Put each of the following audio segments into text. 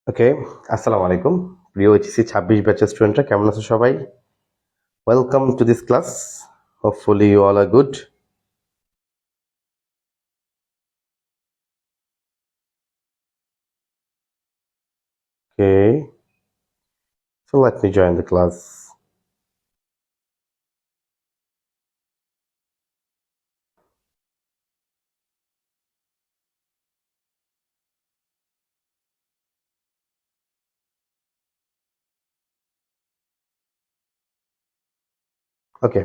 ওকে, আসসালামু আলাইকুম প্রিয় এইচএসসি 26 ব্যাচের স্টুডেন্টরা, কেমন আছো সবাই? Welcome to this class. Hopefully you all are good. Okay, so let me join the class. Okay,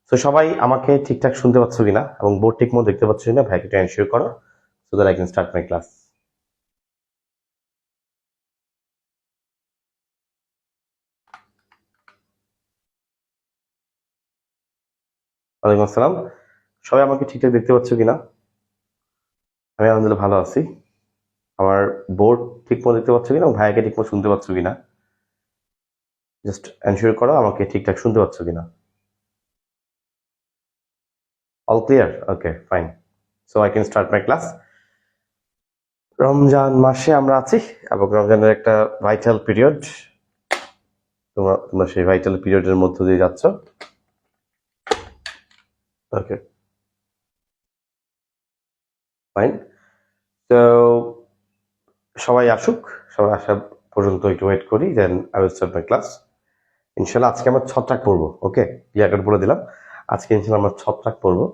তো সবাই আমাকে ঠিকঠাক শুনতে পাচ্ছ কিনা এবং বোর্ড ঠিক মতো দেখতে পাচ্ছ কিনা ভাইকে একটু এনশিওর করো so that I can start my class. ওয়ালাইকুম আসসালাম। সবাই আমাকে ঠিকঠাক দেখতে পাচ্ছ কিনা? আমি আলহামদুলিল্লাহ ভালো আছি। আমার বোর্ড ঠিক মতো দেখতে পাচ্ছ কিনা এবং ভাইকে ঠিক মতো শুনতে পাচ্ছ কিনা জাস্ট এনশিওর করো আমাকে ঠিকঠাক শুনতে পাচ্ছ কিনা। All clear? Okay, fine. So I can start my class. Ramzan মাসে আমরা আছি এবং রমজানের একটা ভাইটাল পিরিয়ড। তোমরা সেই ভাইটাল পিরিয়ডের মধ্য দিয়ে যাচ্ছ। Okay, fine. তো সবাই আসুক, সবাই আসা পর্যন্ত একটু ওয়েট করি, then I will start my class. ইনশাল্লাহ আজকে আমরা ছত্রাক পড়বো। ওকে, ক্লিয়ার কাট বলে দিলাম, আজকে ইনশাল্লাহ আমরা ছত্রাক পড়বো।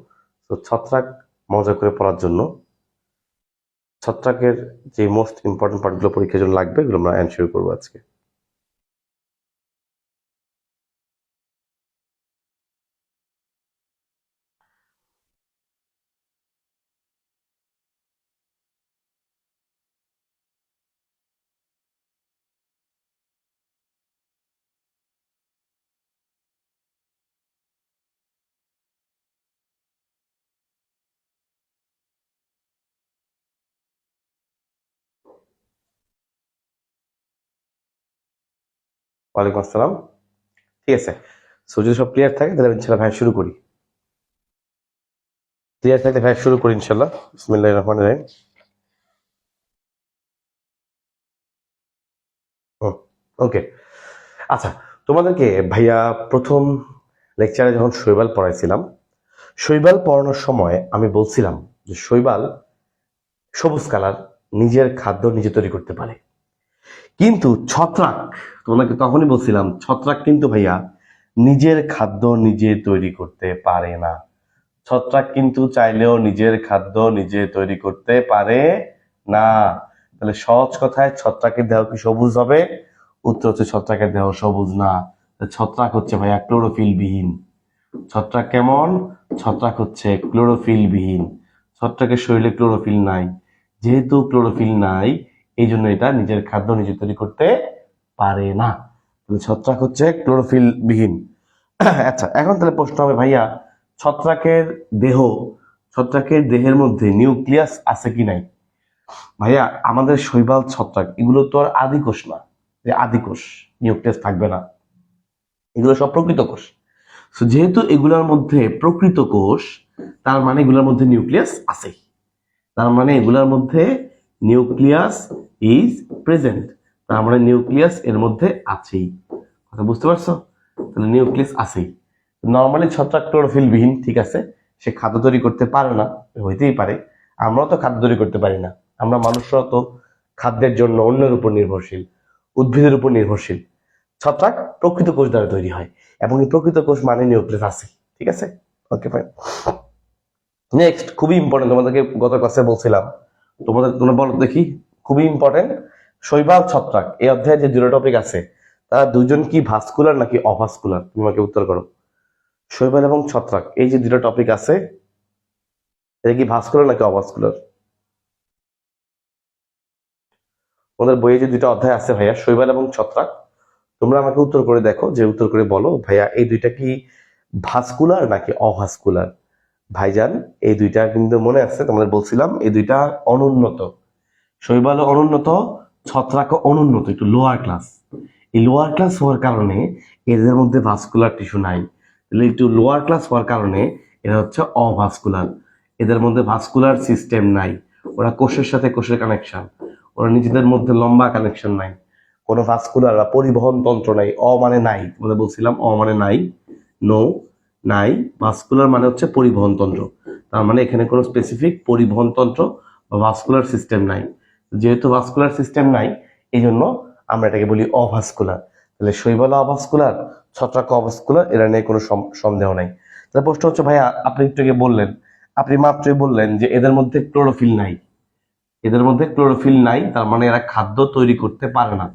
তো ছত্রাক মজা করে পড়ার জন্য ছত্রাকের যে মোস্ট ইম্পর্টেন্ট পার্টগুলো পরীক্ষার জন্য লাগবে এগুলো আমরা এনশিওর করবো আজকে। ওয়ালাইকুম আসসালাম। ঠিক আছে, সো যদি সব ক্লিয়ার থাকে তাহলে ইনশাল্লাহ ভাই শুরু করি। ক্লিয়ার থাকলে ভাই শুরু করি ইনশাল্লাহ। বিসমিল্লাহির রহমানির রহিম। ওকে, আচ্ছা, তোমাদেরকে ভাইয়া প্রথম লেকচারে যখন শৈবাল পড়াইছিলাম, শৈবাল পড়ানোর সময় আমি বলছিলাম যে শৈবাল সবুজ কালার, নিজের খাদ্য নিজে তৈরি করতে পারে। কিন্তু ছত্রাক, তোমাকে তখনই বলছিলাম ছত্রাক কিন্তু ভাইয়া নিজের খাদ্য নিজে তৈরি করতে পারে না। ছত্রাক কিন্তু চাইলেও নিজের খাদ্য নিজে তৈরি করতে পারে না। তাহলে সহজ কথায় ছত্রাকের দেহ কি সবুজ হবে? উত্তর হচ্ছে ছত্রাকের দেহ সবুজ না। ছত্রাক হচ্ছে ভাইয়া ক্লোরোফিল বিহীন। ছত্রাক কেমন? ছত্রাক হচ্ছে ক্লোরোফিল বিহীন। ছত্রাকের শরীরে ক্লোরোফিল নাই। যেহেতু ক্লোরোফিল নাই, এই জন্য এটা নিজের খাদ্য নিজে তৈরি করতে পারে না। ছত্রাক হচ্ছে ক্লোরোফিল বিহীন। আচ্ছা, এখন তাহলে প্রশ্ন হবে ভাইয়া, ছত্রাকের দেহ, ছত্রাকের দেহের মধ্যে নিউক্লিয়াস আছে কি নাই? ভাইয়া আমাদের শৈবাল ছত্রাক এগুলো তো আর আদি কোষ না যে আদি কোষ নিউক্লিয়াস থাকবে না। এগুলো সব প্রকৃত কোষ। সো যেহেতু এগুলোর মধ্যে প্রকৃত কোষ, তার মানে এগুলোর মধ্যে নিউক্লিয়াস আছে। তার মানে এগুলোর মধ্যে নিউক্লিয়াস ইজ প্রেজেন্ট। তার মানে নিউক্লিয়াস এর মধ্যে আছেই। কথা বুঝতে পারছো? তাহলে নিউক্লিয়াস আছেই। নর্মালি ছত্রাক ক্লোরোফিল বিহীন, ঠিক আছে, সে খাদ্য তৈরি করতে পারে না, হইতেই পারে। আমরাও তো খাদ্য তৈরি করতে পারি না। আমরা মানুষরা তো খাদ্যের জন্য অন্যের উপর নির্ভরশীল, উদ্ভিদের উপর নির্ভরশীল। ছত্রাক প্রকৃত কোষ দ্বারা তৈরি হয় এবং এই প্রকৃত কোষ মানে নিউক্লিয়াস আছে। ঠিক আছে, ওকে, ফাইন। নেক্সট, খুবই ইম্পর্টেন্ট, তোমাদেরকে গত ক্লাসে বলছিলাম, তোমরা বলো দেখি, খুবই ইম্পর্টেন্ট, শৈবাল ছত্রাক এই অধ্যায়ে যে দুটো টপিক আছে তারা দুজন কি ভাস্কুলার নাকি অভাস্কুলার? তুমি আমাকে উত্তর করো। শৈবাল এবং ছত্রাক এই যে দুটো টপিক আছে, এটা কি ভাস্কুলার নাকি অভাস্কুলার? তোমাদের বইয়ে যে দুটো অধ্যায় আছে ভাইয়া, শৈবাল এবং ছত্রাক, তোমরা আমাকে উত্তর করে দেখো, যে উত্তর করে বলো ভাইয়া এই দুইটা কি ভাস্কুলার নাকি অভাস্কুলার? ভাইজান, এই দুইটা কিন্তু মনে আছে তোমাদের বলছিলাম এই দুইটা অনুন্নত। শৈবাল অনুন্নত, ছত্রাক অনুন্নত, একটু লোয়ার ক্লাস। এই লোয়ার ক্লাস হওয়ার কারণে এদের মধ্যে ভাস্কুলার টিস্যু নাই। তাহলে একটু লোয়ার ক্লাস হওয়ার কারণে এরা হচ্ছে অভাস্কুলার। এদের মধ্যে ভাস্কুলার সিস্টেম নাই, ওরা কোষের সাথে কোষের কানেকশন। ওরা নিজেদের মধ্যে লম্বা কানেকশন নাই, কোনো ভাস্কুলার বা পরিবহন তন্ত্র নাই। মানে নাই, তোমাদের বলছিলাম মানে নাই, নো, নাই। ভাস্কুলার মানে হচ্ছে পরিবহন তন্ত্র, তার মানে এখানে কোনো স্পেসিফিক পরিবহন তন্ত্র বা ভাস্কুলার সিস্টেম নাই। যেহেতু ভাস্কুলার সিস্টেম নাই, এই জন্য আমরা এটাকে বলি অভাস্কুলার। তাহলে শৈবাল অভাস্কুলার, ছত্রাক অভাস্কুলার, এরা নিয়ে কোনো সন্দেহ নাই। তাহলে প্রশ্ন হচ্ছে ভাইয়া, আপনি একটু আগে বললেন, আপনি মাত্রই বললেন যে এদের মধ্যে ক্লোরোফিল নাই, এদের মধ্যে ক্লোরোফিল নাই, তার মানে এরা খাদ্য তৈরি করতে পারে না,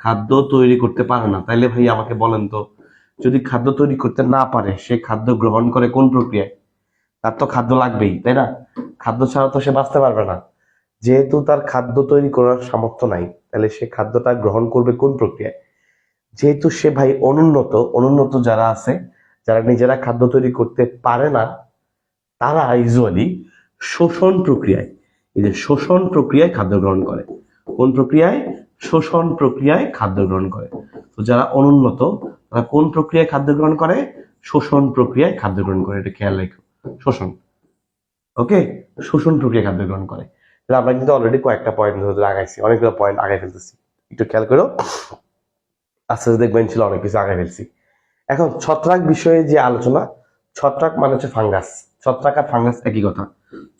খাদ্য তৈরি করতে পারে না। তাইলে ভাই আমাকে বলেন তো, যদি খাদ্য তৈরি করতে না পারে, সে খাদ্য গ্রহণ করে কোন প্রক্রিয়ায়? তার তো খাদ্য লাগবেই, তাই না? খাদ্য ছাড়া তো সে বাঁচতে পারবে না। যেহেতু তার খাদ্য তৈরি করার সামর্থ্য নাই, তাহলে সে খাদ্যটা গ্রহণ করবে কোন প্রক্রিয়ায়? যেহেতু সে ভাই অনুন্নত, অনুন্নত যারা আছে, যারা নিজেরা খাদ্য তৈরি করতে পারে না, তারা ইউজুয়ালি শোষণ প্রক্রিয়ায়, এই যে শোষণ প্রক্রিয়ায় খাদ্য গ্রহণ করে। কোন প্রক্রিয়ায়? শোষণ প্রক্রিয়ায় খাদ্য গ্রহণ করে। তো যারা অনুন্নত, তারা কোন প্রক্রিয়ায় খাদ্য গ্রহণ করে? শোষণ প্রক্রিয়ায় খাদ্য গ্রহণ করে। এটা খেয়াল রাখো, শোষণ। ওকে, শোষণ প্রক্রিয়া খাদ্য গ্রহণ করে। তাহলে আমরা কিন্তু অলরেডি কয়েকটা পয়েন্ট ধরে আগাইছি, অনেকগুলো পয়েন্ট আগাই ফেলতেছি, একটু খেয়াল করো। আস্তে আস্তে দেখবেন ছিল অনেক কিছু আগাই ফেলছি। এখন ছত্রাক বিষয়ে যে আলোচনা, ছত্রাক মানে হচ্ছে ফাঙ্গাস। ছত্রাক আর ফাঙ্গাস একই কথা,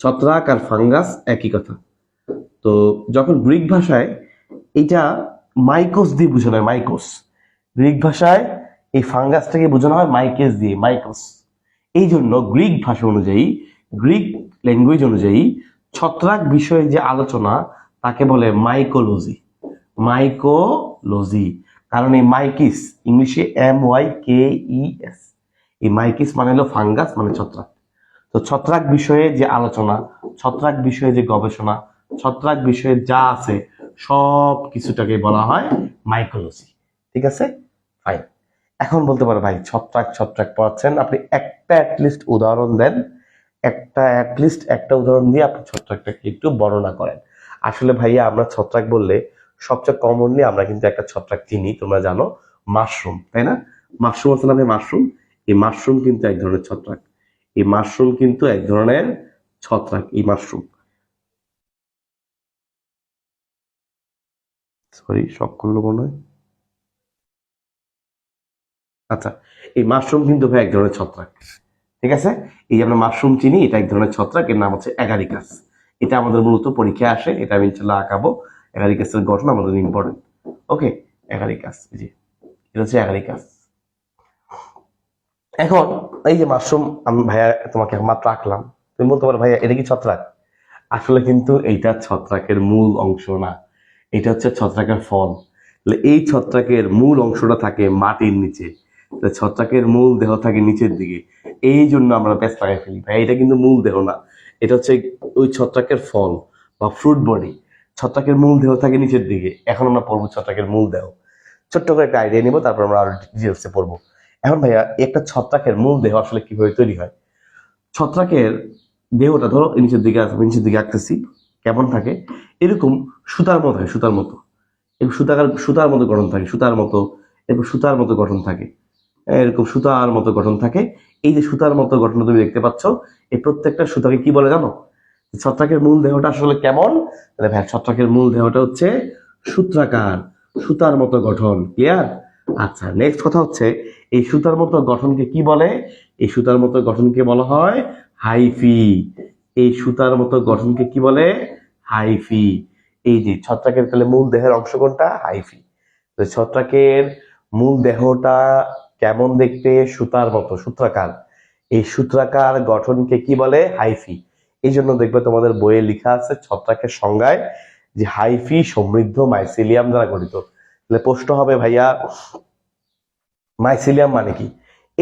ছত্রাক আর ফাঙ্গাস একই কথা। তো যখন গ্রিক ভাষায় এটা মাইকোস দিয়ে বোঝানো হয়, মাইকোস, গ্রিক ভাষায় এই ফাঙ্গাসটাকে বোঝানো হয় মাইকেস দিয়ে, মাইকোস। এই জন্য গ্রিক ভাষা অনুযায়ী, গ্রিক ল্যাঙ্গুয়েজ অনুযায়ী ছত্রাক বিষয়ে যে আলোচনা, তাকে বলে মাইকোলজি, মাইকোলজি। কারণ এই মাইকিস, ইংলিশে MYKES, এই মাইকিস মানে হলো ফাঙ্গাস, মানে ছত্রাক। তো ছত্রাক বিষয়ে যে আলোচনা, ছত্রাক বিষয়ে যে গবেষণা, ছত্রাক বিষয়ে যা আছে সব কিছুটাকে বলা হয় মাইকোলজি। ঠিক আছে, ফাইন। এখন বলতে পারো ভাই ছত্রাক ছত্রাক পড়াচ্ছেন আপনি, একটা অ্যাটলিস্ট উদাহরণ দেন, একটা উদাহরণ দিয়ে আপনি ছত্রাকটাকে একটু বর্ণনা করেন। আসলে ভাইয়া আমরা ছত্রাক বললে সবচেয়ে কমনলি আমরা কিন্তু একটা ছত্রাক চিনি, তোমরা জানো, মাশরুম, তাই না? মাশরুম আছে নামে মাশরুম, এই মাশরুম কিন্তু এক ধরনের ছত্রাক, এই মাশরুম কিন্তু এক ধরনের ছত্রাক, এই মাশরুম। সরি, শক করলো মনে হয়। আচ্ছা, এই মাশরুম কিন্তু ভাই এক ধরনের ছত্রাক। ঠিক আছে, এই যে আমরা মাশরুম চিনি, এটা এক ধরনের ছত্রাক, এর নাম হচ্ছে অ্যাগারিকাস। এটা আমাদের মূলত পরীক্ষায় আসে, এটা আমি ইনশাল্লাহ আঁকাবো। অ্যাগারিকাসের গঠন আমাদের ইম্পর্টেন্ট। ওকে, অ্যাগারিকাস, জি, এটা হচ্ছে অ্যাগারিকাস। এখন এই যে মাশরুম আমি ভাইয়া তোমাকে মাত্র আঁকলাম, তুমি বলতে পারো ভাইয়া এটা কি ছত্রাক? আসলে কিন্তু এইটা ছত্রাকের মূল অংশ না, এটা হচ্ছে ছত্রাকের ফল। তাহলে এই ছত্রাকের মূল অংশটা থাকে মাটির নিচে, ছত্রাকের মূল দেহ থাকে নিচের দিকে। এই জন্য আমরা প্যাঁচ লাগাই ফেলি ভাই, এটা কিন্তু মূল দেহ না, এটা হচ্ছে ওই ছত্রাকের ফল বা ফ্রুট বডি। ছত্রাকের মূল দেহ থাকে নিচের দিকে। এখন আমরা পড়বো ছত্রাকের মূল দেহ, ছোট্ট করে একটা আইডিয়া নিবো, তারপর আমরা আরো ডিটেলসে পড়বো। এখন ভাইয়া একটা ছত্রাকের মূল দেহ আসলে কিভাবে তৈরি হয়? ছত্রাকের দেহটা ধরো নিচের দিকে, নিচের দিকে আঁকতেছি, কেমন থাকে? এরকম সুতার মতো হয়, সুতার মতো, এরকম সুতার মতো গঠন থাকে, সুতার মতো, এরকম সুতার মতো গঠন থাকে, এরকম সুতার মতো গঠন থাকে। এই যে সুতার মতো গঠন তুমি দেখতে পাচ্ছ, এই প্রত্যেকটা সুতাকে কি বলে জানো? ছত্রাকের মূল দেহটা আসলে কেমন? তাহলে ভাই ছত্রাকের মূল দেহটা হচ্ছে সূত্রাকার, সুতার মতো গঠন। ক্লিয়ার? আচ্ছা, নেক্সট কথা হচ্ছে এই সুতার মতো গঠনকে কি বলে? এই সুতার মতো গঠনকে বলা হয় হাইফি। এই সুতার মতো গঠনকে কি বলে? হাইফি। এই যে ছত্রাকের তাহলে মূল দেহের অংশ কোনটা? হাইফি। তো ছত্রাকের মূল দেহটা কেমন দেখতে? সুতার মতো, সূত্রাকার। এই সূত্রাকার গঠনকে কি বলে? হাইফি। এই জন্য দেখবে তোমাদের বইয়ে লেখা আছে ছত্রাকের সংজ্ঞায় যে হাইফি সমৃদ্ধ মাইসিলিয়াম দ্বারা গঠিত। তাহলে প্রশ্ন হবে ভাইয়া মাইসিলিয়াম মানে কি?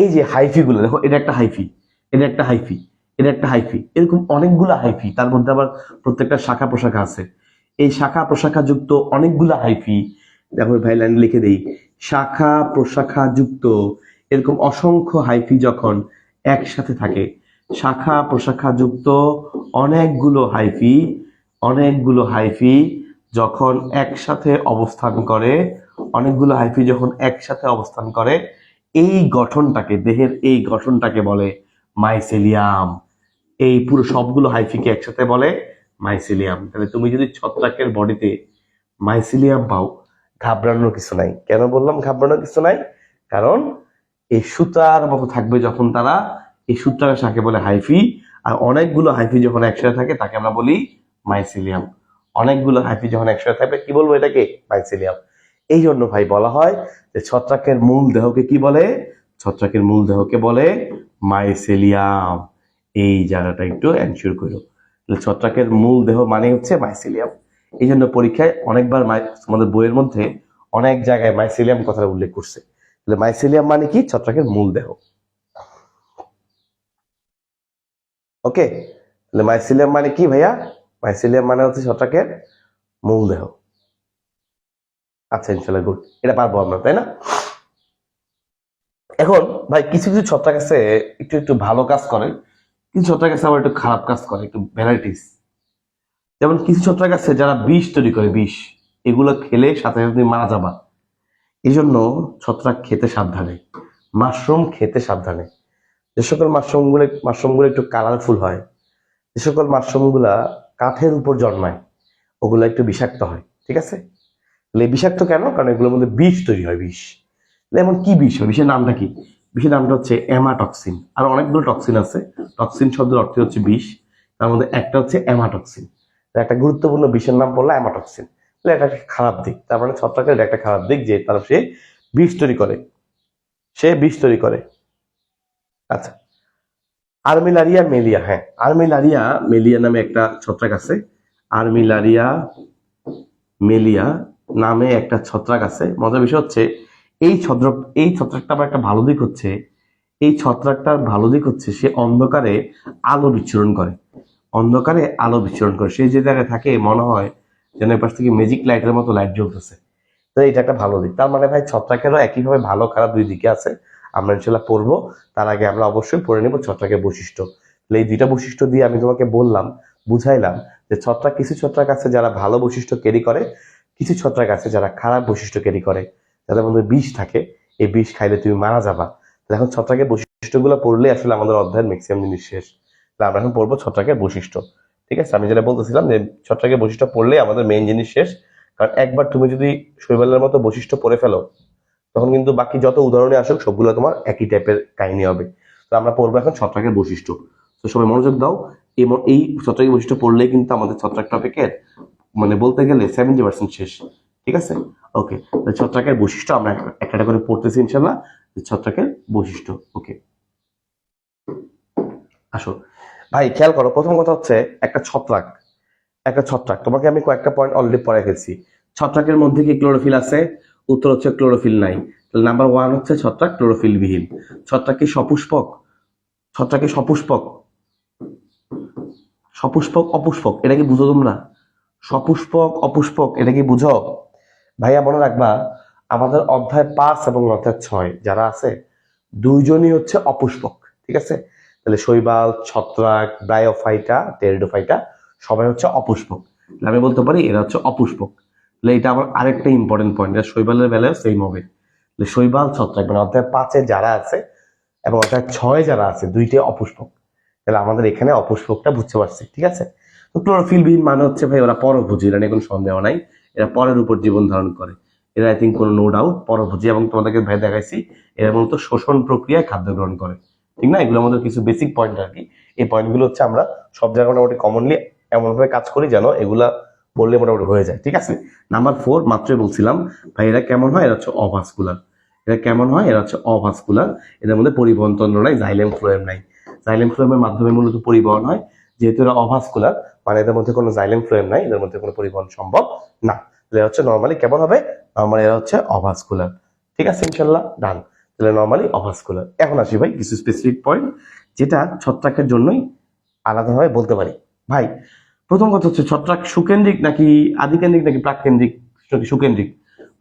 এই যে হাইফি গুলো দেখো, এটা একটা হাইফি, এটা একটা হাইফি, এটা একটা হাইফি, এরকম অনেকগুলো হাইফি, তার মধ্যে আবার প্রত্যেকটা শাখা প্রশাখা আছে। এই শাখা প্রশাখা যুক্ত অনেকগুলো হাইফি, দেখো ভাই লাইন লিখে দেই, শাখা প্রশাখা যুক্ত এরকম অসংখ্য হাইফি যখন একসাথে থাকে, শাখা প্রশাখা যুক্ত অনেকগুলো হাইফি, অনেকগুলো হাইফি যখন একসাথে অবস্থান করে, অনেকগুলো হাইফি যখন একসাথে অবস্থান করে, এই গঠনটাকে, দেহের এই গঠনটাকে বলে মাইসেলিয়াম। এই পুরো সবগুলো হাইফিকে একসাথে বলে মাইসেলিয়াম। তাহলে তুমি যদি ছত্রাকের বডিতে মাইসিলিয়াম পাও, ঘাবড়ানোর কিছু নাই। কেন বললাম ঘাবড়ানোর কিছু নাই? কারণ এই সুতার মতো থাকবে যখন তারা, এই সুতার শাকে বলে হাইফি, আর অনেকগুলো হাইফি যখন একসাথে থাকে তাকে আমরা বলি মাইসিলিয়াম। অনেকগুলো হাইফি যখন একসাথে থাকবে কি বলবো এটাকে? মাইসিলিয়াম। এই জন্য ভাই বলা হয় যে ছত্রাকের মূল দেহকে কি বলে? ছত্রাকের মূল দেহকে বলে মাইসিলিয়াম। এই জায়গাটা একটু এনশিওর করো। ছত্রাকের মূল দেহ মানে হচ্ছে মাইসিলিয়াম। এই জন্য পরীক্ষায় অনেকবার আমাদের বইয়ের মধ্যে অনেক জায়গায় মাইসিলিয়াম কথাটা উল্লেখ করছে। তাহলে মাইসিলিয়াম মানে কি? ছত্রাকের মূল দেহ। ওকে, তাহলে মাইসিলিয়াম মানে কি ভাইয়া? মাইসিলিয়াম মানে হচ্ছে ছত্রাকের মূল দেহ। আচ্ছা, ইনশাল্লাহ গুড, এটা পারবো আমরা, তাই না? এখন ভাই কিছু কিছু ছত্রাক আছে একটু একটু ভালো কাজ করে, কিছু ছত্রাক আছে আবার একটু খারাপ কাজ করে, একটু ভ্যারাইটিস। যেমন কিছু ছত্রাক আছে যারা বিষ তৈরি করে, বিষ, এগুলো খেলে সাথে সাথে তুমি মারা যাবা। এই জন্য ছত্রাক খেতে সাবধানে, মাশরুম খেতে সাবধানে। যে সকল মাশরুমগুলো একটু কালারফুল হয়, যে সকল মাশরুমগুলা কাঠের উপর জন্মায়, ওগুলো একটু বিষাক্ত হয়, ঠিক আছে? তাহলে এই বিষাক্ত কেন? কারণ এগুলোর মধ্যে বিষ তৈরি হয়, বিষ। তাহলে এমন কি বিষ হয়? বিষের নামটা কি? বিষের নামটা হচ্ছে অ্যামাটক্সিন। আর অনেকগুলো টক্সিন আছে, টক্সিন শব্দের অর্থ হচ্ছে বিষ, তার মধ্যে একটা হচ্ছে অ্যামাটক্সিন। একটা গুরুত্বপূর্ণ বিষের নাম বললো অ্যামাটক্সিন। তাহলে এটা একটা খারাপ দিক, তার মানে ছত্রাকের একটা খারাপ দিক যে তারা সে বিষ তৈরি করে, সে বিষ তৈরি করে। আচ্ছা, আর্মিলারিয়া মেলিয়া, হ্যাঁ, আর্মিলারিয়া মেলিয়া নামে একটা ছত্রাক আছে। আর্মিলারিয়া মেলিয়া নামে একটা ছত্রাক আছে। মজার বিষয় হচ্ছে এই ছত্রাকটা আবার একটা ভালো দিক হচ্ছে, এই ছত্রাকটার ভালো দিক হচ্ছে সে অন্ধকারে আলো বিচ্ছুরণ করে, অন্ধকারে আলো বিচ্ছুরণ করে। সে যে জায়গায় থাকে মনে হয় যেন এপাশ থেকে ম্যাজিক লাইটের মতো লাইট জ্বলতেছে। তো এটা একটা ভালো দিক। তার মানে ভাই ছত্রাকেরও একইভাবে ভালো খারাপ দুই দিকে আছে, আমরা ইনশাল্লাহ পড়বো। তার আগে আমরা অবশ্যই পড়ে নেব ছত্রাকের বৈশিষ্ট্য। তাহলে এই দুইটা বৈশিষ্ট্য দিয়ে আমি তোমাকে বললাম, বুঝাইলাম যে ছত্রাক, কিছু ছত্রাক আছে যারা ভালো বৈশিষ্ট্য ক্যারি করে, কিছু ছত্রাক আছে যারা খারাপ বৈশিষ্ট্য ক্যারি করে, যাদের মধ্যে বিষ থাকে, এই বিষ খাইলে তুমি মারা যাবা। এখন ছত্রাকের বৈশিষ্ট্যগুলো পড়লে আসলে আমাদের অধ্যায়ের ম্যাক্সিমাম জিনিস শেষ। তাহলে আমরা এখন পড়বো ছত্রাকের বৈশিষ্ট্য। ঠিক আছে, আমি যেটা বলতেছিলাম যে ছত্রাকের বৈশিষ্ট্য পড়লে আমাদের মেইন জিনিস শেষ। কারণ একবার তুমি যদি শৈবালের মতো বৈশিষ্ট্য পড়ে ফেলো, তখন কিন্তু বাকি যত উদাহরণে আসুক সবগুলো তোমার একই টাইপের কাহিনী হবে। তো আমরা পড়বো এখন ছত্রাকের বৈশিষ্ট্য। তো সবাই মনোযোগ দাও। এই ছত্রাকের বৈশিষ্ট্য পড়লেই কিন্তু আমাদের ছত্রাক টপিকের মানে বলতে গেলে 70% শেষ। ঠিক আছে, ওকে। ছত্রাকের বৈশিষ্ট্য আমরা একটা করে পড়তেছি ইনশাল্লাহ। ছত্রাকের বৈশিষ্ট্য, ওকে। আসো ভাই, খেয়াল করো, প্রথম কথা হচ্ছে একটা ছত্রাক তোমাকে আমি কয়েকটা পয়েন্ট অলরেডি পড়ে ফেলছি। ছত্রাকের মধ্যে কি ক্লোরোফিল আছে? উত্তর হচ্ছে ক্লোরোফিল নাই। তাহলে নাম্বার ওয়ান হচ্ছে ছত্রাক ক্লোরোফিল বিহীন। ছত্রাক কি সপুষ্পক? ছত্রাক কি সপুষ্পক? সপুষ্পক অপুষ্পক এটা কি বুঝো তোমরা? সপুষ্পক অপুষ্পক এটা কি বুঝো? ভাইয়া মনে রাখবা, আমাদের অধ্যায় 5 এবং অধ্যায় 6 যারা আছে দুইজনই হচ্ছে অপুষ্পক, ঠিক আছে? তাহলে শৈবাল, ছত্রাক, ব্রায়োফাইটা, টেরিডোফাইটা সবাই হচ্ছে অপুষ্পক। তাহলে আমি বলতে পারি এরা হচ্ছে অপুষ্পক। তাহলে এটা আমার আরেকটা ইম্পর্টেন্ট পয়েন্ট, এটা শৈবালের বেলায় সেম হবে। তাহলে শৈবাল, ছত্রাক মানে অধ্যায় 5 যারা আছে এবং অধ্যায় 6 যারা আছে দুইটাই অপুষ্পক। তাহলে আমাদের এখানে অপুষ্পকটা বুঝতে পারছি, ঠিক আছে? তো ক্লোরোফিল বিহীন মানে হচ্ছে ভাই ওরা পরভোজী, এটা নিয়ে কোনো সন্দেহ নাই। এরা পরের উপর জীবন ধারণ করে, এরা আই থিঙ্ক কোনো নো ডাউট পরভোজী। এবং তোমাদেরকে ভেদ দেখাইছি এরা মূলত শোষণ প্রক্রিয়ায় খাদ্য গ্রহণ করে, ঠিক না? এগুলো আমাদের কিছু বেসিক পয়েন্ট আর কি। এই পয়েন্টগুলো হচ্ছে আমরা সব জায়গায় মোটামুটি কমনলি এমনভাবে কাজ করি যেন এগুলা বললে মোটামুটি হয়ে যায়, ঠিক আছে? নাম্বার 4 মাত্রই বলছিলাম ভাই, এরা কেমন হয়? এরা হচ্ছে অভাস্কুলার। এরা কেমন হয়? এরা হচ্ছে অভাস্কুলার। এদের মধ্যে পরিবহন তন্ত্র নাই, জাইলেম ফ্লোয়েম নাই। জাইলেম ফ্লোয়েমের মাধ্যমে মূলত পরিবহন হয়। যেহেতু এরা অভাস্কুলার মানে এদের মধ্যে কোনো জাইলেম ফ্লোয়েম নাই, এদের মধ্যে কোনো পরিবহন সম্ভব না। এরা হচ্ছে নর্মালি কেমন হবে? নর্মালি এরা হচ্ছে অভাস্কুলার, ঠিক আছে? ইনশাল্লাহ ডান। তাহলে নর্মালি অভাস্কুলার। এখন আসি ভাই কিছু স্পেসিফিক পয়েন্ট যেটা ছত্রাকের জন্যই আলাদাভাবে বলতে পারি। ভাই প্রথম কথা হচ্ছে ছত্রাক সুকেন্দ্রিক নাকি আদিকেন্দ্রিক নাকি প্রাককেন্দ্রিক নাকি সুকেন্দ্রিক?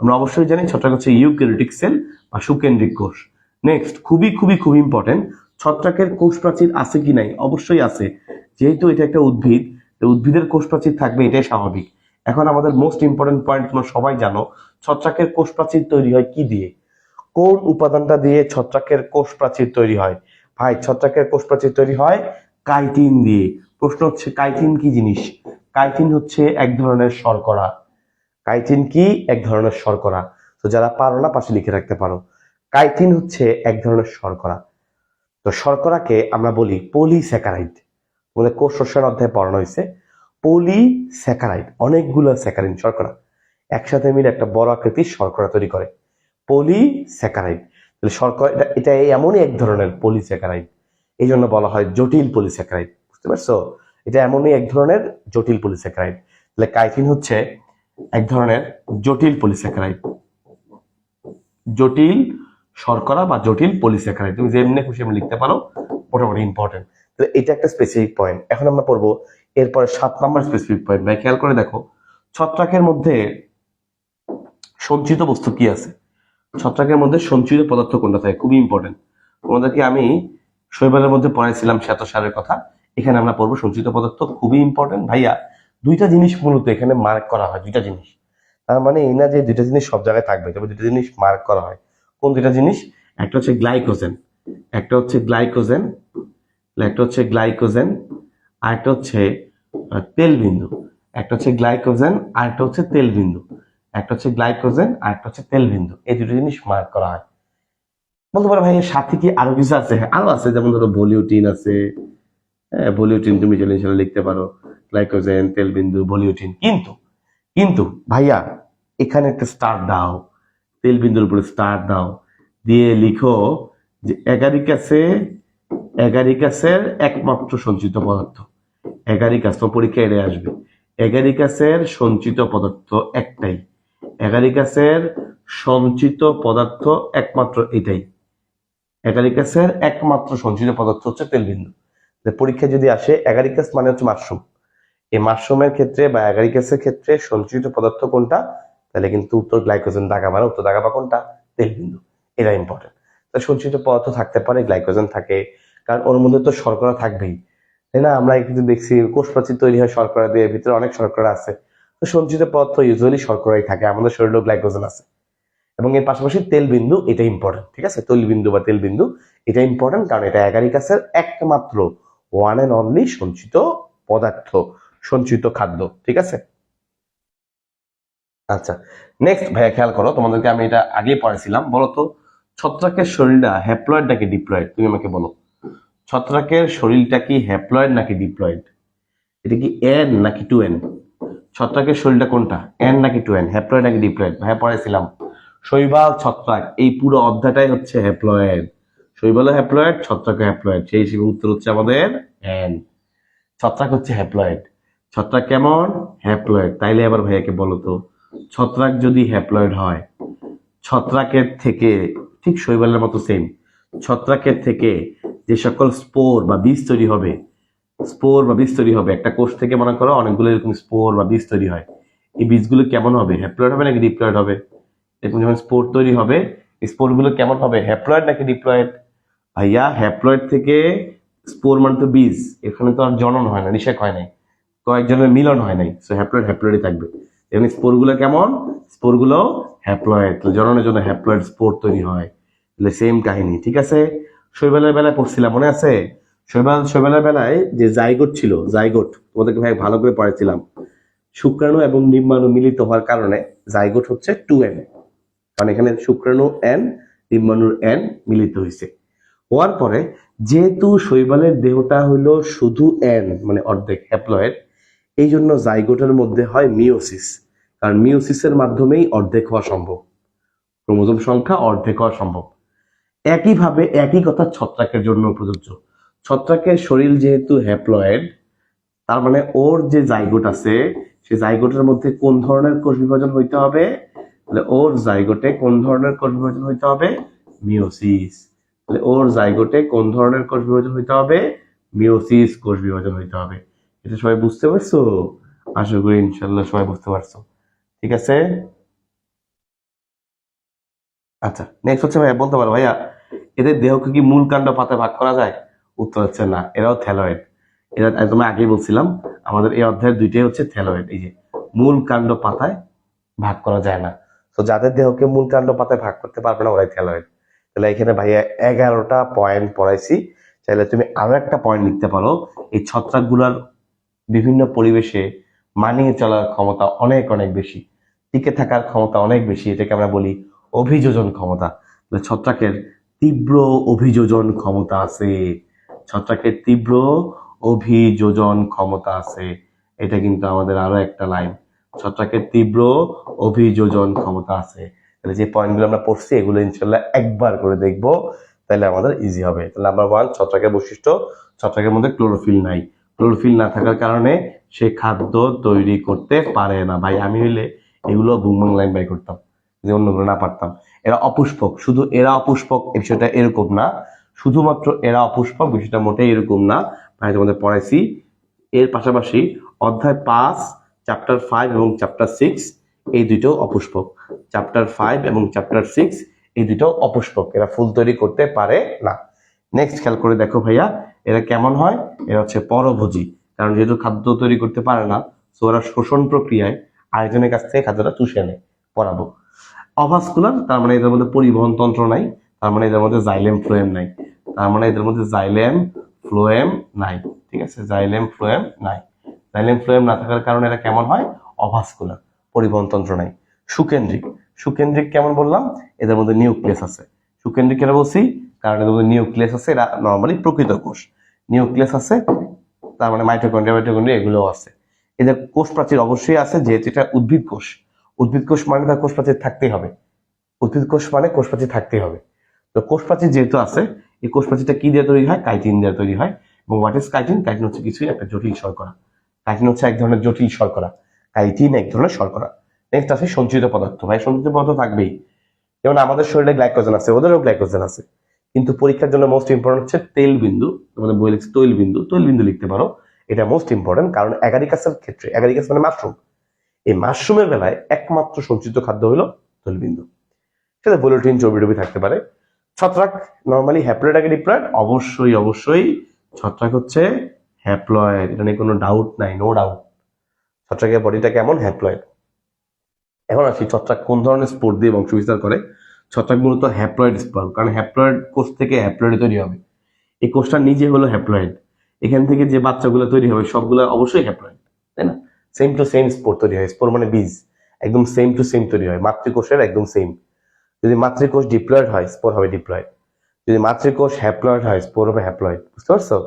আমরা অবশ্যই জানি ছত্রাক হচ্ছে ইউক্যারিওটিক সেল বা সুকেন্দ্রিক কোষ। নেক্সট, খুবই খুবই খুব ইম্পর্টেন্ট, ছত্রাকের কোষ প্রাচীর আছে কি নাই? অবশ্যই আছে। যেহেতু এটা একটা উদ্ভিদ, উদ্ভিদের কোষ প্রাচীর থাকবে, এটাই স্বাভাবিক। এখন আমাদের মোস্ট ইম্পর্টেন্ট পয়েন্ট, তোমরা সবাই জানো ছত্রাকের কোষ প্রাচীর তৈরি হয় কি দিয়ে? কোন উপাদানটা দিয়ে ছত্রাকের কোষ প্রাচীর তৈরি হয়? ভাই ছত্রাকের কোষ প্রাচীর তৈরি হয় কাইটিন দিয়ে। প্রশ্ন হচ্ছে কাইটিন কি জিনিস? কাইটিন হচ্ছে এক ধরনের শর্করা। কাইটিন কি? এক ধরনের শর্করা। তো যারা পারো না পাশে লিখে রাখতে পারো, কাইটিন হচ্ছে এক ধরনের শর্করা। তো শর্করাকে আমরা বলি পলিস্যাকারাইড। বলে কোষ রসায়ন অধ্যায়ে পড়ানো হয়েছে পলিস্যাকারাইড, অনেকগুলো স্যাকারিন শর্করা একসাথে মিলে একটা বড় আকৃতির শর্করা তৈরি করে, পলিস্যাকারাইড। তাহলে শর্করা এটা এমনই এক ধরনের পলিস্যাকারাইড, এই জন্য বলা হয় জটিল পলিস্যাকারাইড। বুঝতে পারছো? এটা এমনই এক ধরনের জটিল পলিস্যাকারাইড। তাহলে কাইটিন হচ্ছে এক ধরনের জটিল পলিস্যাকারাইড, জটিল শর্করা বা জটিল পলিস্যাকারাইড। তুমি যেমনি খুশি এমনি লিখতে পারো, মোটামুটি ইম্পর্টেন্ট। তো এটা একটা স্পেসিফিক পয়েন্ট। এখন আমরা পড়বো এরপরে 7 নম্বর স্পেসিফিক পয়েন্ট। ভাই খেয়াল করে দেখো, ছত্রাকের মধ্যে সঞ্চিত বস্তু কি আছে? ছত্রাকের মধ্যে সঞ্চিত পদার্থ কোনটা থাকে? খুবই ইম্পর্টেন্ট। তোমাদেরকে আমি শৈবালের মধ্যে পড়াইছিলাম শ্বেতসারের কথা, এখানে আমরা পড়বো সঞ্চিত পদার্থ। খুবই ইম্পর্টেন্ট ভাইয়া। দুইটা জিনিস মূলত এখানে মার্ক করা হয়, দুইটা জিনিস। তার মানে এই না যে দুইটা জিনিস সব জায়গায় থাকবে, তবে দুইটা জিনিস মার্ক করা হয়। কোন দুইটা জিনিস? একটা হচ্ছে গ্লাইকোজেন, একটা হচ্ছে গ্লাইকোজেন, একটা হচ্ছে গ্লাইকোজেন, আর একটা হচ্ছে তেল বিন্দু। একটা হচ্ছে গ্লাইকোজেন আর একটা হচ্ছে তেল বিন্দু, একটা হচ্ছে গ্লাইকোজেন আর একটা হচ্ছে তেল বিন্দু। এই দুটো জিনিস মার্ক করা হয়। বলতে পারো ভাই এর সাথে কি আরো কিছু আছে? হ্যাঁ, আরো আছে, যেমন ধরো ভলিউটিন আছে। হ্যাঁ, ভলিউটিন তুমি চলে ইনশাল্লাহ লিখতে পারো, গ্লাইকোজেন, তেল বিন্দু, ভলিউটিন। কিন্তু কিন্তু ভাইয়া এখানে একটা স্টার দাও, তেল বিন্দুর উপরে স্টার দাও, দিয়ে লিখো যে এগারিকাসের একমাত্র সঞ্চিত পদার্থ। এগারিকাস তো পরীক্ষায় এড়ে আসবে। এগারিকাসের সঞ্চিত পদার্থ একটাই, এগারিকাসের সঞ্চিত পদার্থ একমাত্র এটাই। এগারিকাসের একমাত্র সঞ্চিত পদার্থ হচ্ছে তেলবিন্দু। পরীক্ষা যদি আসে এগারিকাস মানে হচ্ছে মাশরুম, এই মাশরুমের ক্ষেত্রে বা এগারিকাসের ক্ষেত্রে সঞ্চিত পদার্থ কোনটা, তাহলে কিন্তু উত্তর গ্লাইকোজেন দাগাবা না, উত্তর দাগাবা কোনটা? তেলবিন্দু। এটা ইম্পর্টেন্ট। তো সঞ্চিত পদার্থ থাকতে পারে, গ্লাইকোজেন থাকে, কারণ ওর মধ্যে তো শর্করা থাকবেই, তাই না? আমরা কিন্তু দেখছি কোষ প্রাচীর তৈরি হয় শর্করা দিয়ে, ভিতরে অনেক শর্করা আছে। তো সঞ্চিত পদার্থ ইউজুয়ালি শর্করাই থাকে, আমাদের শরীরেও গ্লাইকোজেন আছে। এবং এর পাশাপাশি তেল বিন্দু, এটা ইম্পর্টেন্ট। ঠিক আছে, তৈল বিন্দু বা তেল বিন্দু এটা ইম্পর্টেন্ট, কারণ এটা এগারিকাসের একমাত্র ওয়ান এন্ড অনলি সঞ্চিত পদার্থ, সঞ্চিত খাদ্য। ঠিক আছে, আচ্ছা নেক্সট ভাইয়া খেয়াল করো, তোমাদেরকে আমি এটা আগেই পড়াইছিলাম। বলো তো ছত্রাকের শরীরটা হ্যাপ্লয়েড নাকি ডিপ্লয়েড? তুমি আমাকে বলো, ছত্রাকের শরীরটা কি হ্যাপ্লয়েড নাকি ডিপ্লয়েড? এটা কি এন নাকি 2n? ছত্রাকের শরীরটা কোনটা, এন নাকি 2n, হ্যাপ্লয়েড নাকি ডিপ্লয়েড? ভাইয়া পড়াইছিলাম শৈবাল ছত্রাক, এই পুরো অধ্যায়টাই হচ্ছে হ্যাপ্লয়েড। শৈবালও হ্যাপ্লয়েড, ছত্রাক হ্যাপ্লয়েড, সেই হিসেবে উত্তর হচ্ছে আমাদের এন। ছত্রাক হচ্ছে হ্যাপ্লয়েড। ছত্রাক কেমন? হ্যাপ্লয়েড। তাইলে এবার ভাইয়াকে বলো তো, ছত্রাক যদি হ্যাপ্লয়েড হয়, ছত্রাকের থেকে ঠিক শৈবালের মতো সেম, ছত্রাকের থেকে যে সকল স্পোর বা বীজ তৈরি হবে, স্পোর বা বীজ তৈরি হবে, একটা কোষ থেকে মনে করো অনেকগুলো এরকম স্পোর বা বীজ তৈরি হয়, এই বীজগুলো কেমন হবে? হ্যাপ্লয়েড হবে নাকি ডিপ্লয়েড হবে? এরকম যখন স্পোর তৈরি হবে, স্পোর গুলো কেমন হবে? হ্যাপ্লয়েড নাকি ডিপ্লয়েড? ভাইয়া হ্যাপ্লয়েড থেকে স্পোর মানে তো বীজ, এখানে তো আর জনন হয় না, নিষেক হয় নাই, কয়েকজনের মিলন হয় নাই, সো হ্যাপ্লয়েড হ্যাপ্লয়েডই থাকবে। এমনি স্পোর গুলো কেমন? স্পোর গুলো হ্যাপ্লয়েড, জননের জন্য হ্যাপ্লয়েড স্পোর তৈরি হয়। তাহলে সেম কাহিনী। ঠিক আছে, শৈবালের বেলায় পড়ছিলাম, মনে আছে? শৈবালের বেলায় যে জাইগোট ছিল, জাইগোট তোমাদেরকে ভাই ভালো করে পড়াইছিলাম, শুক্রাণু এবং ডিম্বাণু মিলিত হওয়ার কারণে জাইগোট হচ্ছে 2n, কারণ এখানে শুক্রাণু n, ডিম্বাণুর n মিলিত হয়েছে। হওয়ার পরে যেহেতু শৈবালের দেহটা হইলো শুধু n মানে অর্ধেক হ্যাপ্লয়েড, এই জন্য জাইগোটের মধ্যে হয় মিওসিস, কারণ মিওসিসের মাধ্যমেই অর্ধেক হওয়া সম্ভব, ক্রোমোজোম সংখ্যা অর্ধেক হওয়া সম্ভব। একইভাবে একই কথা ছত্রাকের জন্য প্রযোজ্য। ছত্রাকের শরীর যেহেতু হ্যাপ্লয়েড, তার মানে ওর যে জাইগোট আছে, সেই জাইগোটের মধ্যে কোন ধরনের কোষ বিভাজন হইতে হবে? তাহলে ওর জাইগোটে কোন ধরনের কোষ বিভাজন হইতে হবে? মিওসিস। তাহলে ওর জাইগোটে কোন ধরনের কোষ বিভাজন হইতে হবে? মিওসিস কোষ বিভাজন হইতে হবে। এটা সবাই বুঝতে পারছো? আশা করি ইনশাল্লাহ সবাই বুঝতে পারছো। ঠিক আছে, আচ্ছা নেক্সট হচ্ছে ভাইয়া বলতে পারো, ভাইয়া এদের দেহকে কি মূল কাণ্ড পাতায় ভাগ করা যায়? উত্তর হচ্ছে না, এরাও থ্যালয়েড। এরা একদম আগেই বলছিলাম, আমাদের এই অধ্যায়ের দুইটাই হচ্ছে থ্যালয়েড। এই যে মূল কাণ্ড পাতায় ভাগ করা যায় না, তো যাদের দেহকে মূল কাণ্ড পাতায় ভাগ করতে পারবে না ওরাই থ্যালয়েড। তাহলে এখানে ভাইয়া 11টা পয়েন্ট পড়াইছি, চাইলে তুমি আরো একটা পয়েন্ট লিখতে পারো। এই ছত্রাকগুলার বিভিন্ন পরিবেশে মানিয়ে চলার ক্ষমতা অনেক অনেক বেশি। টিকে থাকার ক্ষমতা অনেক বেশি, এটাকে আমরা বলি অভিযোজন ক্ষমতা। ছত্রাকের তীব্র অভিযোজন ক্ষমতা আছে, ছত্রাকের তীব্র অভিযোজন ক্ষমতা আছে। এটা কিন্তু আমাদের আরো একটা লাইন, ছত্রাকের তীব্র অভিযোজন ক্ষমতা আছে। তাহলে যে পয়েন্টগুলো আমরা পড়ছি এগুলো ইনশাল্লাহ একবার করে দেখবো, তাহলে আমাদের ইজি হবে। তাহলে নাম্বার 1, ছত্রাকের বৈশিষ্ট্য, ছত্রাকের মধ্যে ক্লোরোফিল নাই। ক্লোরোফিল না থাকার কারণে সে খাদ্য তৈরি করতে পারে না। ভাই আমি হইলে এগুলো বুমবাং লাইন বাই করতাম যদি অন্যগুলো না পারতাম। এরা অপুষ্পক, শুধু এরা অপুষ্পক এই বিষয়টা এরকম না, শুধুমাত্র এরা অপুষ্পক বিষয়টা মোটেই এরকম না। ভাই তোমাদের পড়াইছি। এর পাশাপাশি অধ্যায় 5, চ্যাপ্টার 5 এবং চ্যাপ্টার 6 এই দুটো অপুষ্পক। চ্যাপ্টার 5 এবং চ্যাপ্টার 6 এই দুটো অপুষ্পক, এরা ফুল তৈরি করতে পারে না। নেক্সট খেয়াল করে দেখো ভাইয়া, এরা কেমন হয়? এরা হচ্ছে পরভোজী, কারণ যেহেতু খাদ্য তৈরি করতে পারে না, সো ওরা শোষণ প্রক্রিয়ায় আরেকজনের কাছ থেকে খাদ্যটা চুষে নেয়। পড়াবো। অভাস্কুলার, তার মানে এদের মধ্যে পরিবহন তন্ত্র নাই, তার মানে এদের মধ্যে জাইলেম ফ্লোয়েম নাই, তার মানে এদের মধ্যে জাইলেম ফ্লোয়েম নাই। ঠিক আছে, জাইলেম ফ্লোয়েম নাই। জাইলেম ফ্লোয়েম না থাকার কারণে এরা কেমন হয়? অভাস্কুলার, পরিবহন তন্ত্র নাই। সুকেন্দ্রিক, সুকেন্দ্রিক কেমন বললাম? এদের মধ্যে নিউক্লিয়াস আছে। সুকেন্দ্রিক কেন বলছি? কারণ এদের মধ্যে নিউক্লিয়াস আছে, এরা নর্মালি প্রকৃত কোষ। নিউক্লিয়াস আছে, তার মানে মাইটোকন্ড্রিয়া এগুলোও আছে। এদের কোষ প্রাচীর অবশ্যই আছে, যেহেতু এটা উদ্ভিদ কোষ। উদ্ভিদ কোষ মানে তার কোষ প্রাচীর থাকতেই হবে। উদ্ভিদ কোষ মানে কোষ প্রাচীর থাকতেই হবে। তো কোষ প্রাচীর যেহেতু আছে, এই কোষ প্রাচীরটা কি দিয়ে তৈরি হয়? কাইটিন দিয়ে তৈরি হয়। এবং হোয়াট ইজ কাইটিন? কাইটিন হচ্ছে কিছুই একটা জটিল শর্করা। কাইটিন হচ্ছে এক ধরনের জটিল শর্করা। কাইটিন এক ধরনের শর্করা। নেক্সট আছে সঞ্চিত পদার্থ। ভাই সঞ্চিত পদার্থ থাকবেই। যেমন আমাদের শরীরে গ্লাইকোজেন আছে, ওদেরও গ্লাইকোজেন আছে। কিন্তু পরীক্ষার জন্য মোস্ট ইম্পর্টেন্ট হচ্ছে তেল বিন্দু। তোমাদের বই লিখছে তৈল বিন্দু, তৈল বিন্দু লিখতে পারো। এটা মোস্ট ইম্পর্টেন্ট, কারণ অ্যাগারিকাসের ক্ষেত্রে, অ্যাগারিকাস মানে মাশরুম, এই মাশরুমের বেলায় একমাত্র সঞ্চিত খাদ্য হলো তৈলবিন্দু। সেটা ভোলোটিন, চর্বি থাকতে পারে। ছত্রাক নর্মালি হ্যাপ্লয়েড আগে ডিপ্লয়েড? অবশ্যই অবশ্যই ছত্রাক হচ্ছে হ্যাপ্লয়েড, এটা নিয়ে কোনো ডাউট নাই, নো ডাউট। ছত্রাকের বডিটা কেমন? হ্যাপ্লয়েড। এখন আসি ছত্রাক কোন ধরনের স্পোর দিয়ে বংশবিস্তার করে। ছত্রাক মূলত হ্যাপ্লয়েড স্পোর, কারণ হ্যাপ্লয়েড কোষ থেকে হ্যাপ্লয়েড তৈরি হবে। এই কোষটা নিজে হলো হ্যাপ্লয়েড। এখান থেকে যে বাচ্চাগুলো তৈরি হবে সবগুলো অবশ্যই হ্যাপ্লয়েড, তাই না? সেম টু সেম স্পোর তৈরি হয়। স্পোর মানে বীজ, একদম সেম টু সেম তৈরি হয়, মাতৃকোষের একদম সেম। যদি মাতৃকোষ ডিপ্লয়েড হয়, স্পোর হবে ডিপ্লয়েড। যদি মাতৃকোষ হ্যাপ্লয়েড হয়, স্পোর হবে হ্যাপ্লয়েড। বুঝতে পারছো?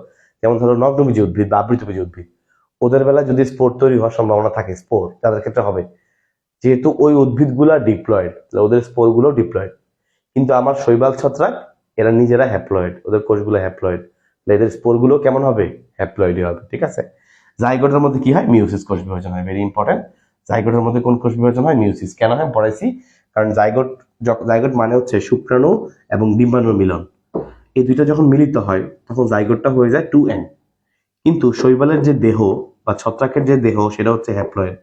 যেমন ধরো নগ্নবীজী উদ্ভিদ বা আবৃতবীজী উদ্ভিদ, ওদের বেলা যদি স্পোর তৈরি হওয়ার সম্ভাবনা থাকে, স্পোর তাদের ক্ষেত্রে হবে। যেহেতু ওই উদ্ভিদগুলা ডিপ্লয়েড, ওদের স্পোর গুলো ডিপ্লয়েড। কিন্তু আমার শৈবাল ছত্রাক এরা নিজেরা হ্যাপ্লয়েড, ওদের কোষগুলো হ্যাপ্লয়েড, এদের স্পোর গুলো কেমন হবে? হ্যাপ্লয়েডই হবে। ঠিক আছে। জাইগোটের মধ্যে কি হয়? মিওসিস কোষ বিভাজন হয়। Very important. জাইগোটের মধ্যে কোন কোষ বিভাজন হয়? মিওসিস। কেন হয় পড়াইছি, কারণ জাইগোট, জাইগোট মানে হচ্ছে শুক্রাণু এবং ডিম্বাণুর মিলন। এই দুইটা যখন মিলিত হয় তখন জাইগোটটা হয়ে যায় 2n। কিন্তু শৈবালের যে দেহ বা ছত্রাকের যে দেহ সেটা হচ্ছে হ্যাপ্লয়েড।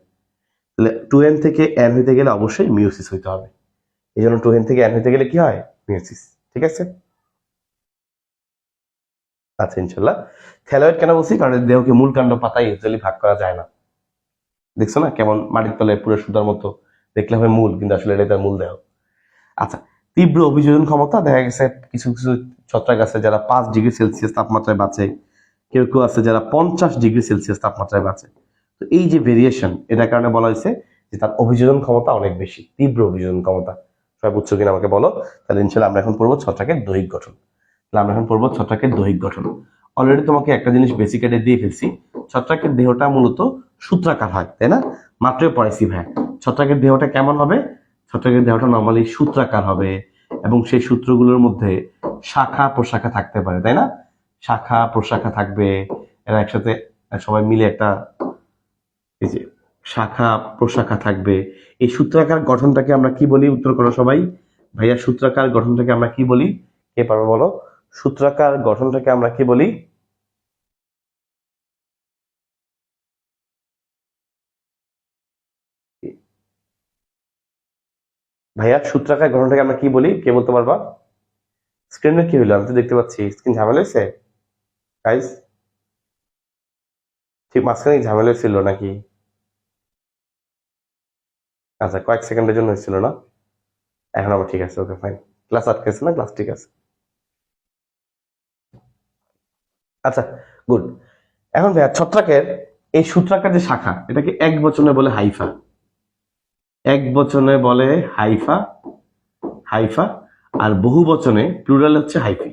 তাহলে 2n থেকে n হইতে গেলে অবশ্যই মিওসিস হইতে হবে। এই জন্য 2n থেকে n হইতে গেলে কি হয়? মিওসিস। ঠিক আছে। আচ্ছা, ইনশাল্লাহ। থ্যালয়েড কেন বলছি? কারণ দেহকে মূল কাণ্ড পাতায় ইউজুয়ালি ভাগ করা যায় না। দেখছো না কেমন মাটির তলে পুরো সুতার মতো দেখলে হয় মূল, কিন্তু আসলে এটা তার মূল দেহ। আচ্ছা, তীব্র অভিযোজন ক্ষমতা। দেখা গেছে কিছু কিছু ছত্রাক আছে যারা 5 ডিগ্রি সেলসিয়াস তাপমাত্রায় বাঁচে, কেউ কেউ আছে যারা 50 ডিগ্রি সেলসিয়াস তাপমাত্রায় বাঁচে। তো এই যে ভেরিয়েশন, এটার কারণে বলা হয়েছে যে তার অভিযোজন ক্ষমতা অনেক বেশি, তীব্র অভিযোজন ক্ষমতা। সবাই বুঝছো কিনা আমাকে বলো। তাহলে ইনশাল্লাহ আমরা এখন পড়বো ছত্রাকের দৈহিক গঠন। তাহলে আমরা এখন পড়বো ছত্রাকের দৈহিক গঠন। অলরেডি তোমাকে একটা জিনিস বেসিক্যালি দিয়ে ফেলছি। ছত্রাকের দেহটা মূলত সূত্রাকার হয়, তাই না? মাত্রই পড়াইছি ভাই। ছত্রাকের দেহটা কেমন হবে? ছত্রাকের দেহটা নর্মালি সূত্রাকার হবে, এবং সেই সূত্রগুলোর মধ্যে শাখা প্রশাখা থাকতে পারে, তাই না? শাখা প্রশাখা থাকবে, এরা একসাথে সবাই মিলে একটা, এই যে শাখা প্রশাখা থাকবে। এই সূত্রাকার গঠনটাকে আমরা কি বলি? উত্তর করো সবাই। ভাইয়া সূত্রাকার গঠনটাকে আমরা কি বলি? কে পারবে বলো? সূত্রাকার গঠনটাকে আমরা কি বলি? ভাইয়া সূত্রাকার গঠনটাকে আমরা কি বলি? কে বলতে পারবা? স্ক্রিনে কি হলো? আমি তো দেখতে পাচ্ছি স্ক্রিন ঝামেলা হয়েছে গাইস। ঠিক মাঝখানে ঝামেলা ছিল নাকি? আচ্ছা, কয়েক সেকেন্ডের জন্য হয়েছিল না? এখন আবার ঠিক আছে, ওকে ফাইন। ক্লাস আটকেছে না? ক্লাস ঠিক আছে। আচ্ছা, গুড। এখন ভাইয়া ছত্রাকের এই সূত্রাকার যে শাখা, এটাকে এক বচনে বলে হাইফা। এক বচনে বলে হাইফা, হাইফা, আর বহু বচনে প্লুরাল হচ্ছে হাইফি।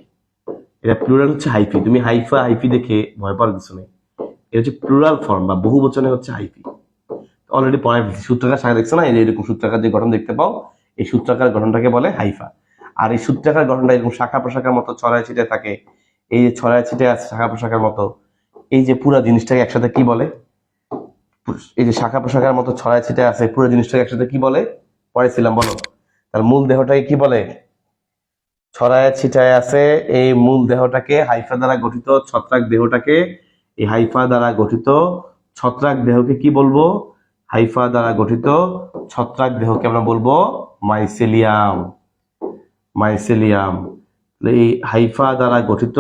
এটা প্লুরাল হচ্ছে হাইফি। তুমি হাইফা হাইফি দেখে ভয় পাওয়ার কিছু নেই, এটা হচ্ছে প্লুরাল ফর্ম বা বহু বচনে হচ্ছে হাইফি। অলরেডি পড়াই ফেলছি। সূত্রাকার শাখা দেখছো না, এরকম সূত্রাকার যে গঠন দেখতে পাও, এই সূত্রাকার গঠনটাকে বলে হাইফা। আর এই সূত্রাকার গঠনটা এরকম শাখা প্রশাখার মতো ছড়ায় ছিটে থাকে। এই যে ছড়ায় ছিটে আছে শাখা প্রশাখার মতো, এই যে পুরো জিনিসটাকে একসাথে কি বলে? এই যে শাখা প্রশাখার মতো ছড়ায় ছিটে আছে, পুরো জিনিসটাকে একসাথে কি বলে? পড়েছিলাম, বলো। তার মূল দেহটাকে কি বলে? ছড়ায় ছিটায় আছে এই মূল দেহটাকে, হাইফা দ্বারা গঠিত ছত্রাক দেহটাকে, এই হাইফা দ্বারা গঠিত ছত্রাক দেহকে কি বলবো? হাইফা দ্বারা গঠিত ছত্রাক দেহকে আমরা বলবো মাইসেলিয়াম। মাইসেলিয়াম। এই হাইফা দ্বারা গঠিত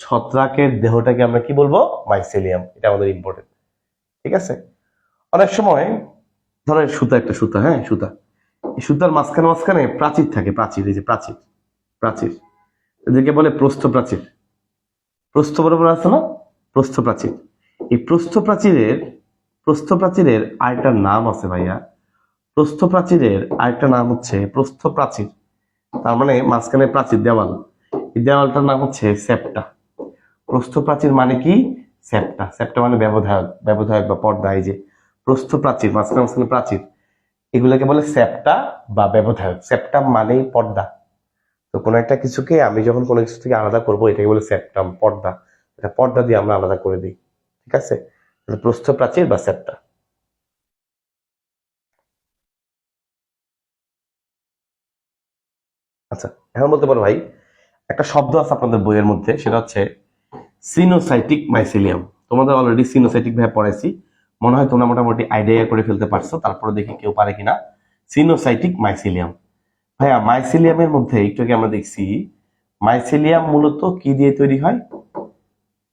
ছত্রাকের দেহটাকে আমরা কি বলবো? মাইসেলিয়াম। এটা আমাদের ইম্পর্টেন্ট, ঠিক আছে? অনেক সময় ধরো সুতা, একটা সুতা, হ্যাঁ সুতা, এই সুতার মাঝখানে মাঝখানে প্রাচীর থাকে, প্রাচীর, এই যে প্রাচীর, প্রাচীর, এদেরকে বলে প্রস্থ প্রাচীর। প্রস্থ বরাবর আছে না, প্রস্থ প্রাচীর। এই প্রস্থ প্রাচীরের আরেকটা নাম আছে ভাইয়া। প্রস্থ প্রাচীরের আরেকটা নাম হচ্ছে প্রস্থ প্রাচীর। তার মানে মাঝখানে প্রাচীর, দেওয়াল, এই দেওয়ালটার নাম হচ্ছে সেপ্টা। প্রস্থ প্রাচীর মানে কি? সেপ্টা। সেপ্টা মানে ব্যবধায়ক, ব্যবধায়ক বা পর্দা। এই যে প্রস্থ প্রাচীর, মাঝখানে মাঝখানে প্রাচীর, এগুলোকে বলে সেপ্টা বা ব্যবধায়ক। সেপ্টাম মানেই পর্দা। তো কোনো একটা কিছুকে আমি যখন কোনো কিছু থেকে আলাদা করবো, এটাকে বলে সেপ্টাম, পর্দা। এটা পর্দা দিয়ে আমরা আলাদা করে দিই, ঠিক আছে? প্রস্থ প্রাচীর বা সেপ্টা। আচ্ছা, এখন বলতে পারো ভাই, একটা শব্দ আছে আপনাদের বইয়ের মধ্যে, সেটা হচ্ছে সিনোসাইটিক মাইসেলিয়াম। তোমাদের অলরেডি সিনোসাইটিক ভাবে পড়াইছি, মনে হয় তোমরা মোটামুটি আইডিয়া করে ফেলতে পারছো। তারপরে দেখি কেউ পারে কিনা। সিনোসাইটিক মাইসেলিয়াম, ভাইয়া মাইসেলিয়ামের মধ্যে একটু আগে আমরা দেখছি মাইসেলিয়াম মূলত কি দিয়ে তৈরি হয়।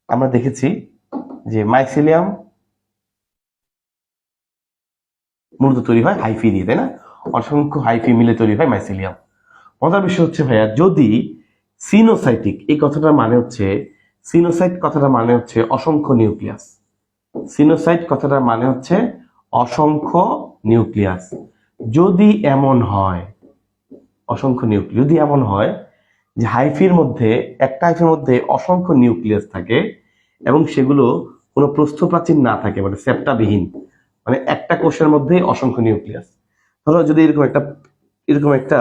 আমরা দেখেছি যে মাইসেলিয়াম মূলত তৈরি হয় হাইফি দিয়ে, তাই না? অসংখ্য হাইফি মিলে তৈরি হয় মাইসেলিয়াম। মজার বিষয় হচ্ছে ভাইয়া, যদি সিনোসাইটিক এই কথাটার মানে হচ্ছে, সিনোসাইট কথাটার মানে হচ্ছে অসংখ্য নিউক্লিয়াস। সিনোসাইট কথাটার মানে হচ্ছে অসংখ্য নিউক্লিয়াস। যদি এমন হয়, অসংখ্য নিউক্লিয়াস, যদি এমন হয় যে হাইফির মধ্যে, একটা হাইফির মধ্যে অসংখ্য নিউক্লিয়াস থাকে এবং সেগুলো কোনো প্রস্থপ্রাচীর না থাকে, মানে সেপ্টাবিহীন, মানে একটা কোষের মধ্যে অসংখ্য নিউক্লিয়াস। ধরো যদি এরকম একটা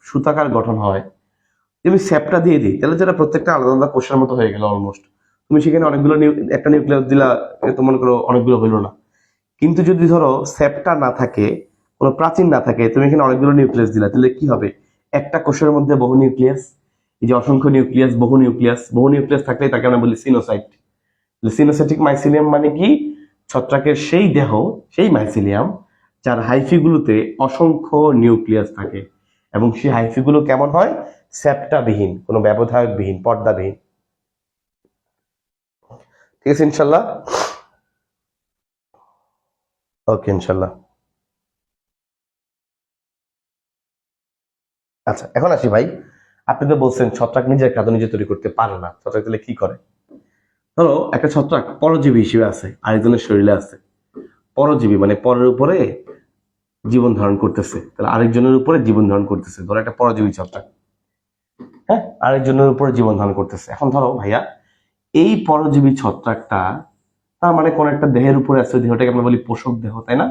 সুতাকার গঠন হয়, তুমি সেপ্টা দিয়ে দিই, তাহলে যেটা প্রত্যেকটা আলাদা আলাদা কোষের মতো হয়ে গেল অলমোস্ট। তুমি সেখানে অনেকগুলো একটা নিউক্লিয়াস দিলা, তো মনে করো অনেকগুলো হইলো না। কিন্তু যদি ধরো সেপ্টা না থাকে, কোনো প্রাচীন না থাকে, তুমি এখানে অনেকগুলো নিউক্লিয়াস দিলা, তাহলে কি হবে? একটা কোষের মধ্যে বহু নিউক্লিয়াস। এই যে অসংখ্য নিউক্লিয়াস, বহু নিউক্লিয়াস, বহু নিউক্লিয়াস থাকলে তাকে আমরা বলি সিনোসাইট। সিনোসাইটিক মাইসিলিয়াম মানে কি? ছত্রাকের সেই দেহ, সেই মাইসিলিয়াম যার হাইফিগুলোতে অসংখ্য নিউক্লিয়াস থাকে এবং সেই হাইফিগুলো কেমন হয়? সেপ্টাবিহীন, কোনো ব্যবধায়কবিহীন, পর্দাবিহীন। ঠিক আছে ইনশাল্লাহ? ওকে ইনশাল্লাহ। আচ্ছা, এখন আসি ভাই, আপনি তো বলছেন ছত্রাক নিজের খাদ্য নিজে তৈরি করতে পারে না, ছত্রাক তাহলে কি করে? ধরো একটা ছত্রাক পরজীবী হিসেবে আছে, আরেকজনের শরীরে আছে। পরজীবী মানে পরের উপরে জীবন ধারণ করতেছে, তাহলে আরেকজনের উপরে জীবন ধারণ করতেছে। ধরো একটা পরজীবী ছত্রাক, হ্যাঁ, আরেকজনের উপরে জীবন ধারণ করতেছে। এখন ধরো ভাইয়া, এই পরজীবী ছত্রাকটা, তার মানে কোন একটা দেহের উপরে আছে, ওই দেহটাকে আমরা বলি পোষক দেহ, তাই না?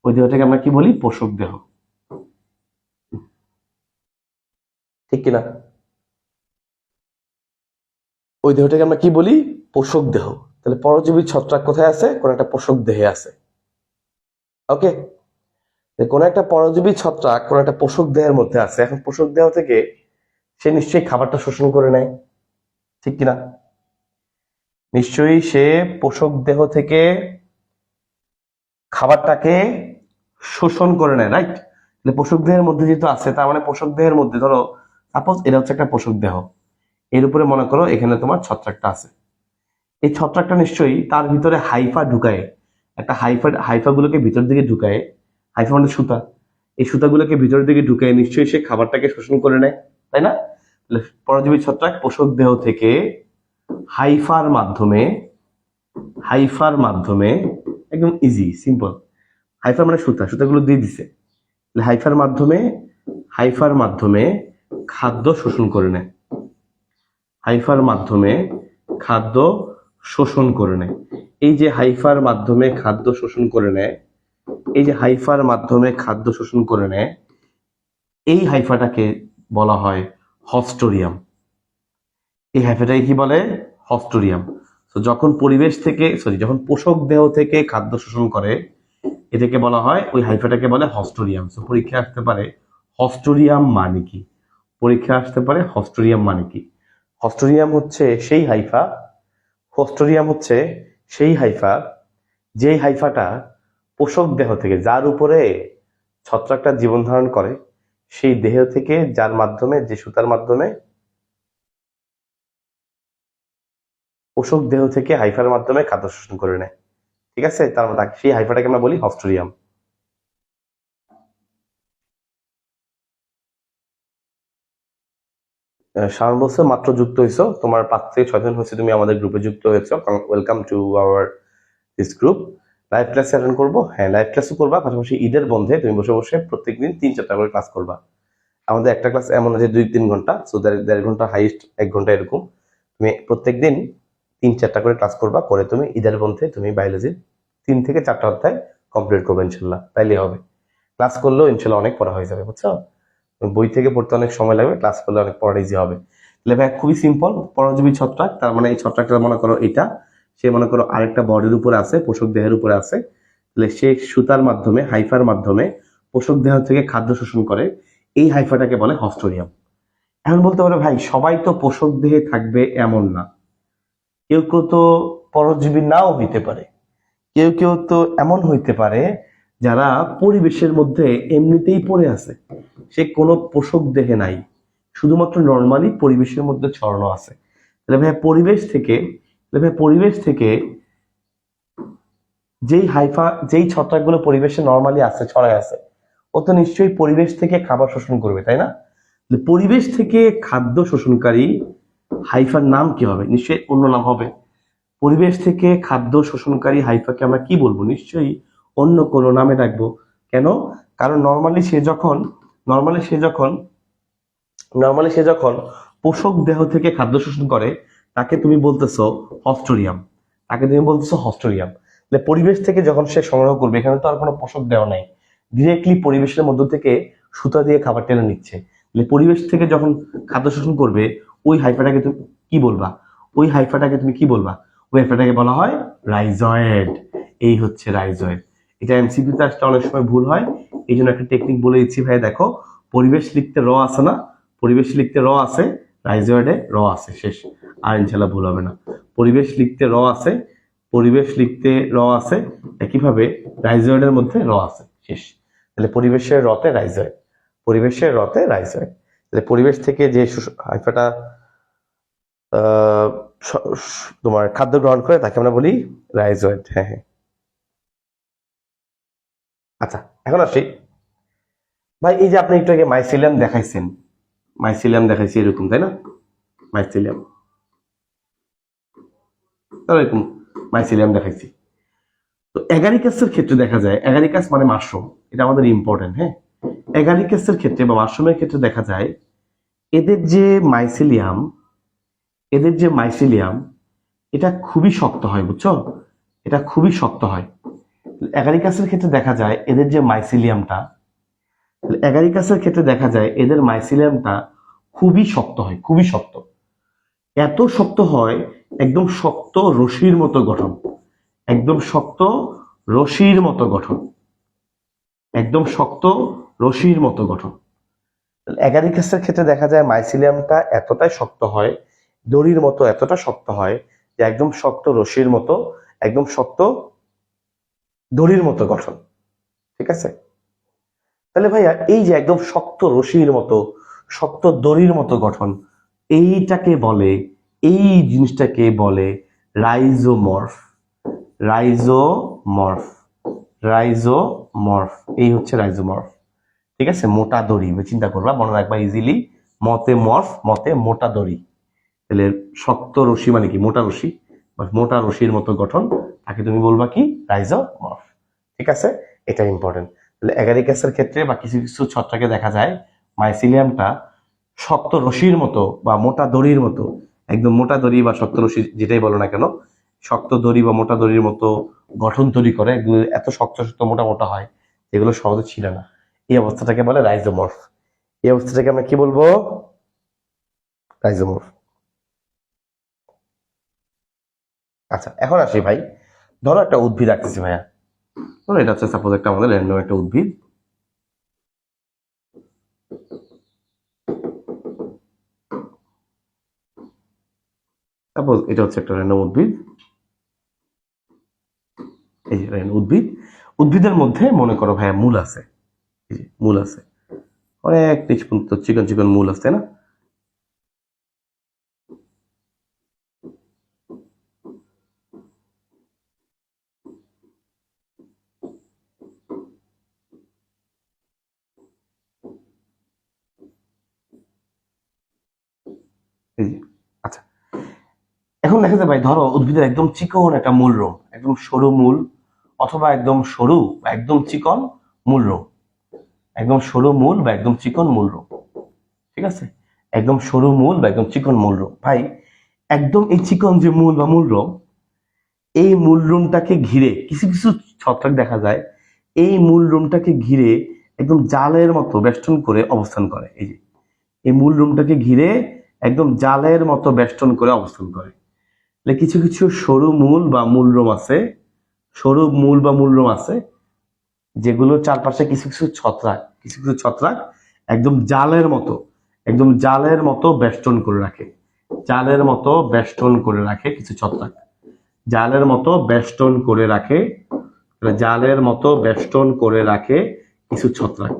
ওই দেহটাকে আমরা কি বলি? পোষক দেহ, ঠিক কিনা? ওই দেহটাকে আমরা কি বলি? পোষক দেহ। তাহলে পরজীবী ছত্রাক কোথায় আছে? কোন একটা পোষক দেহে আছে। ওকে, কোন একটা পরজীবী ছত্রাক কোন একটা পোষক দেহের মধ্যে আছে। এখন পোষক দেহ থেকে সে নিশ্চয়ই খাবারটা শোষণ করে নেয়, ঠিক কিনা? নিশ্চয়ই সে পোষক দেহ থেকে খাবারটাকে শোষণ করে নেয়, রাইট? তাহলে পোষক দেহের মধ্যে যেহেতু আছে, তার মানে পোষক দেহের মধ্যে, ধরো সাপোজ এটা হচ্ছে একটা পোষক দেহ, এর উপরে মনে করো এখানে তোমার ছত্রাকটা আছে। এই ছত্রাকটা নিশ্চয়ই তার ভিতরে হাইফা ঢুকায়, একটা হাইফাগুলোকে ভিতর দিকে ঢুকায়। হাইফা মানে সুতা, এই সুতাগুলোকে ভিতরের দিকে ঢুকায় নিশ্চয়ই সে খাবারটাকে শোষণ করে নেয়, তাই না? তাহলে পরজীবী ছত্রাক পোষক দেহ থেকে হাইফার মাধ্যমে, হাইফার মাধ্যমে, একদম ইজি সিম্পল, হাইফা মানে সুতা, সুতাগুলো দিয়ে দিছে, হাইফার মাধ্যমে খাদ্য শোষণ করে নেয়, হাইফার মাধ্যমে খাদ্য শোষণ করে নেয়। এই যে হাইফার মাধ্যমে খাদ্য শোষণ করে নেয়, এই যে হাইফার মাধ্যমে খাদ্য শোষণ করে নেয়, এই হাইফাটাকে বলা হয় হস্টোরিয়াম। এই হাইফাটাকে কি বলে? হস্টোরিয়াম। তো যখন যখন পোষক দেহ থেকে খাদ্য শোষণ করে, এটাকে বলা হয়, ওই হাইফাটাকে বলে হস্টোরিয়াম। তো পরীক্ষা আসতে পারে হস্টোরিয়াম মানে কি? পরীক্ষা আসতে পারে হস্টোরিয়াম মানে কি? হস্টোরিয়াম হচ্ছে সেই হাইফা, যেই হাইফাটা পোষক দেহ থেকে, যার উপরে ছত্রাকটা জীবন ধারণ করে, সেই দেহ থেকে, যার মাধ্যমে, যে সুতার মাধ্যমে, পোষক দেহ থেকে হাইফার মাধ্যমে খাদ্য শোষণ করে নেয়। ঠিক আছে, তার মধ্যে সেই হাইফাটাকে আমরা বলি হস্টোরিয়াম। শাওন বলছে মাত্র যুক্ত হয়েছো, তোমার 5 থেকে 6 জন হচ্ছে তুমি আমাদের গ্রুপে যুক্ত হয়েছো। Welcome to our this group. Live class attend করবো? হ্যাঁ, লাইভ ক্লাসও করবা, পাশাপাশি ঈদের বন্ধে তুমি বসে বসে প্রত্যেকদিন 3-4টা করে ক্লাস করবা। আমাদের একটা ক্লাস এমন আছে 2-3 ঘন্টা, সো 1.5 ঘন্টা, হাইস্ট 1 ঘন্টা এরকম। তুমি প্রত্যেকদিন 3-4টা করে ক্লাস করবা, করে তুমি ঈদের বন্ধে তুমি বায়োলজির 3 থেকে 4টা অধ্যায় কমপ্লিট করবে ইনশাল্লাহ, তাইলে হবে। ক্লাস করলেও ইনশাল্লাহ অনেক পড়া হয়ে যাবে, বুঝছো? বই থেকে পড়তে অনেক সময় লাগবে, ক্লাস করলে অনেক পড়া ইজি হবে। তাহলে ভাই খুবই সিম্পল, পরজীবী ছত্রাক, তার মানে এই ছত্রাকটা মনে করো এটা, সে মনে করো আরেকটা বডির উপরে আছে, পোষক দেহের উপরে আছে, তাহলে সে সুতার মাধ্যমে, হাইফার মাধ্যমে পোষক দেহ থেকে খাদ্য শোষণ করে, এই হাইফাটাকে বলে হস্টোরিয়াম। এখন বলতে পারে ভাই সবাই তো পোষক দেহে থাকবে এমন না, কেউ কেউ তো পরজীবী নাও হইতে পারে, কেউ কেউ তো এমন হইতে পারে যারা পরিবেশের মধ্যে এমনিতেই পড়ে আছে, সে কোনো পোষক দেহে নাই, শুধুমাত্র নর্মালি পরিবেশের মধ্যে ছড়ানো আছে। তাহলে ভাই পরিবেশ থেকে যেই ছত্রাকগুলো পরিবেশে নর্মালি আছে, ছড়ায় আছে, ও তো নিশ্চয়ই পরিবেশ থেকে খাবার শোষণ করবে, তাই না? পরিবেশ থেকে খাদ্য শোষণকারী হাইফার নাম কি হবে? নিশ্চয়ই অন্য নাম হবে। পরিবেশ থেকে খাদ্য শোষণকারী হাইফাকে আমরা কি বলবো? নিশ্চয়ই অন্য কোনো নামে ডাকবো। কেন? কারণ নর্মালি সে যখন পোষক দেহ থেকে খাদ্য শোষণ করে, তাকে তুমি বলতেছো হস্টোরিয়াম। পরিবেশ থেকে যখন সে সংগ্রহ করবে, এখানে তো আর কোনো পোষক দেহ নাই, ডিরেক্টলি পরিবেশের মধ্য থেকে সুতা দিয়ে খাবার টেনে নিচ্ছে। পরিবেশ থেকে যখন খাদ্য শোষণ করবে, ওই হাইফাটাকে তুমি কি বলবা? ওই হাইফাটাকে বলা হয় রাইজয়েড। এই হচ্ছে রাইজয়েড। এটা এমসিকিউতে আসলে অনেক সময় ভুল হয়, এই জন্য একটা টেকনিক বলে দিচ্ছি ভাই। দেখো, পরিবেশ লিখতে র আছে না, পরিবেশ লিখতে র আছে, রাইজয়েডে র আছে, শেষ। আর ইনশাল্লাহ ভুল হবে না। পরিবেশ লিখতে র আছে, একইভাবে রাইজয়েডের মধ্যে র আছে, শেষ। তাহলে পরিবেশের রতে রাইজয়েড, তাহলে পরিবেশ থেকে যে হাইফাটা তোমার খাদ্য গ্রহণ করে, তাকে আমরা বলি রাইজয়েড। হ্যাঁ হ্যাঁ, আচ্ছা এখন আসি ভাই, এই যে আপনি একটু আগে মাইসিলিয়াম দেখাইছি এরকম, তাই না? মাইসিলিয়াম, এরকম মাইসিলিয়াম দেখাইছি। তো এগারিকাসের ক্ষেত্রে দেখা যায়, এগারিকাস মানে মাশরুম, এটা আমাদের ইম্পর্টেন্ট। হ্যাঁ, এগারিকাসের ক্ষেত্রে বা মাশরুমের ক্ষেত্রে দেখা যায় এদের যে মাইসিলিয়াম, এটা খুবই শক্ত হয়, বুঝছো? এটা খুবই শক্ত হয়। এগারিকাসের ক্ষেত্রে দেখা যায় এদের যে মাইসিলিয়ামটা, এদের মাইসিলিয়ামটা খুবই শক্ত হয়, খুবই শক্ত। এত শক্ত হয়, একদম শক্ত রশির মতো গঠন, একদম শক্ত রশির মতো গঠন, একদম শক্ত রশির মতো গঠন। এগারিকাসের ক্ষেত্রে দেখা যায় মাইসিলিয়ামটা এতটাই শক্ত হয়, দড়ির মতো এতটা শক্ত হয়, যে একদম শক্ত রশির মতো, একদম শক্ত দড়ির মতো গঠন। ঠিক আছে? তাহলে ভাইয়া এই যে একদম শক্ত রশির মতো, শক্ত দড়ির মতো গঠন, এই জিনিসটাকে বলে রাইজোমর্ফ। রাইজোমর্ফ, এই হচ্ছে রাইজোমর্ফ। ঠিক আছে? মোটা দড়ি, চিন্তা করবা, মনে রাখবা ইজিলি, মতে মোটা দড়ি। তাহলে শক্ত রশি মানে কি? মোটা রশি, মোটা রশির মতো গঠন, তাকে তুমি বলবা কি? রাইজোমর্ফ। ঠিক আছে, এটা ইম্পর্টেন্ট। এগারিকাসের ক্ষেত্রে বা কিছু কিছু ছত্রাকে দেখা যায় মাইসিলিয়ামটা শক্ত রশির মতো বা মোটা দড়ির মতো, একদম মোটা দড়ি বা শক্ত রশি যেটাই বলো না কেন, শক্ত দড়ি বা মোটা দড়ির মতো গঠন তৈরি করে, এগুলো এত শক্ত শক্ত মোটা মোটা হয় যেগুলো সহজে ছিল না। এই অবস্থাটাকে বলে রাইজোমর্ফ। এই অবস্থাটাকে আমরা কি বলবো? রাইজোমর্ফ। আচ্ছা, এখন আসি ভাই, ধরো একটা উদ্ভিদ আঁকতেছি ভাইয়া। ধরো এটা হচ্ছে সাপোজ একটা আমাদের র্যান্ডম একটা উদ্ভিদ। সাপোজ এটা হচ্ছে একটা র্যান্ডম উদ্ভিদ। এই যে র্যান্ডম উদ্ভিদ, উদ্ভিদের মধ্যে মনে করো ভাইয়া মূল আছে, এই যে মূল আছে, অনেক চিকন চিকন মূল আছে, তাই না? এই যে, আচ্ছা, এখন দেখা যায় ভাই, ধরো উদ্ভিদের একদম চিকন একটা মূল রোগ, একদম সরু মূল, অথবা একদম সরু বা একদম চিকন মূল রোগ, একদম সরু মূল বা একদম চিকন মূল রোগ, ঠিক আছে? একদম সরু মূল বা একদম চিকন মূল রোগ ভাই, একদম এই চিকন যে মূল বা মূল রোগ, এই মূল রুমটাকে ঘিরে কিছু কিছু ছত্রাক দেখা যায় এই মূল রুমটাকে ঘিরে একদম জালের মতো বেষ্টন করে অবস্থান করে। এই যে এই মূল রুমটাকে ঘিরে একদম জালের মতো বেষ্টন করে অবস্থান করে। কিছু কিছু সরু মূল বা মূলরোম আছে, সরু মূল বা মূলরোম আছে, যেগুলোর চারপাশে কিছু কিছু ছত্রাক, কিছু কিছু ছত্রাক একদম জালের মতো, একদম জালের মতো বেষ্টন করে রাখে, জালের মতো বেষ্টন করে রাখে কিছু ছত্রাক, জালের মতো বেষ্টন করে রাখে, জালের মতো বেষ্টন করে রাখে কিছু ছত্রাক,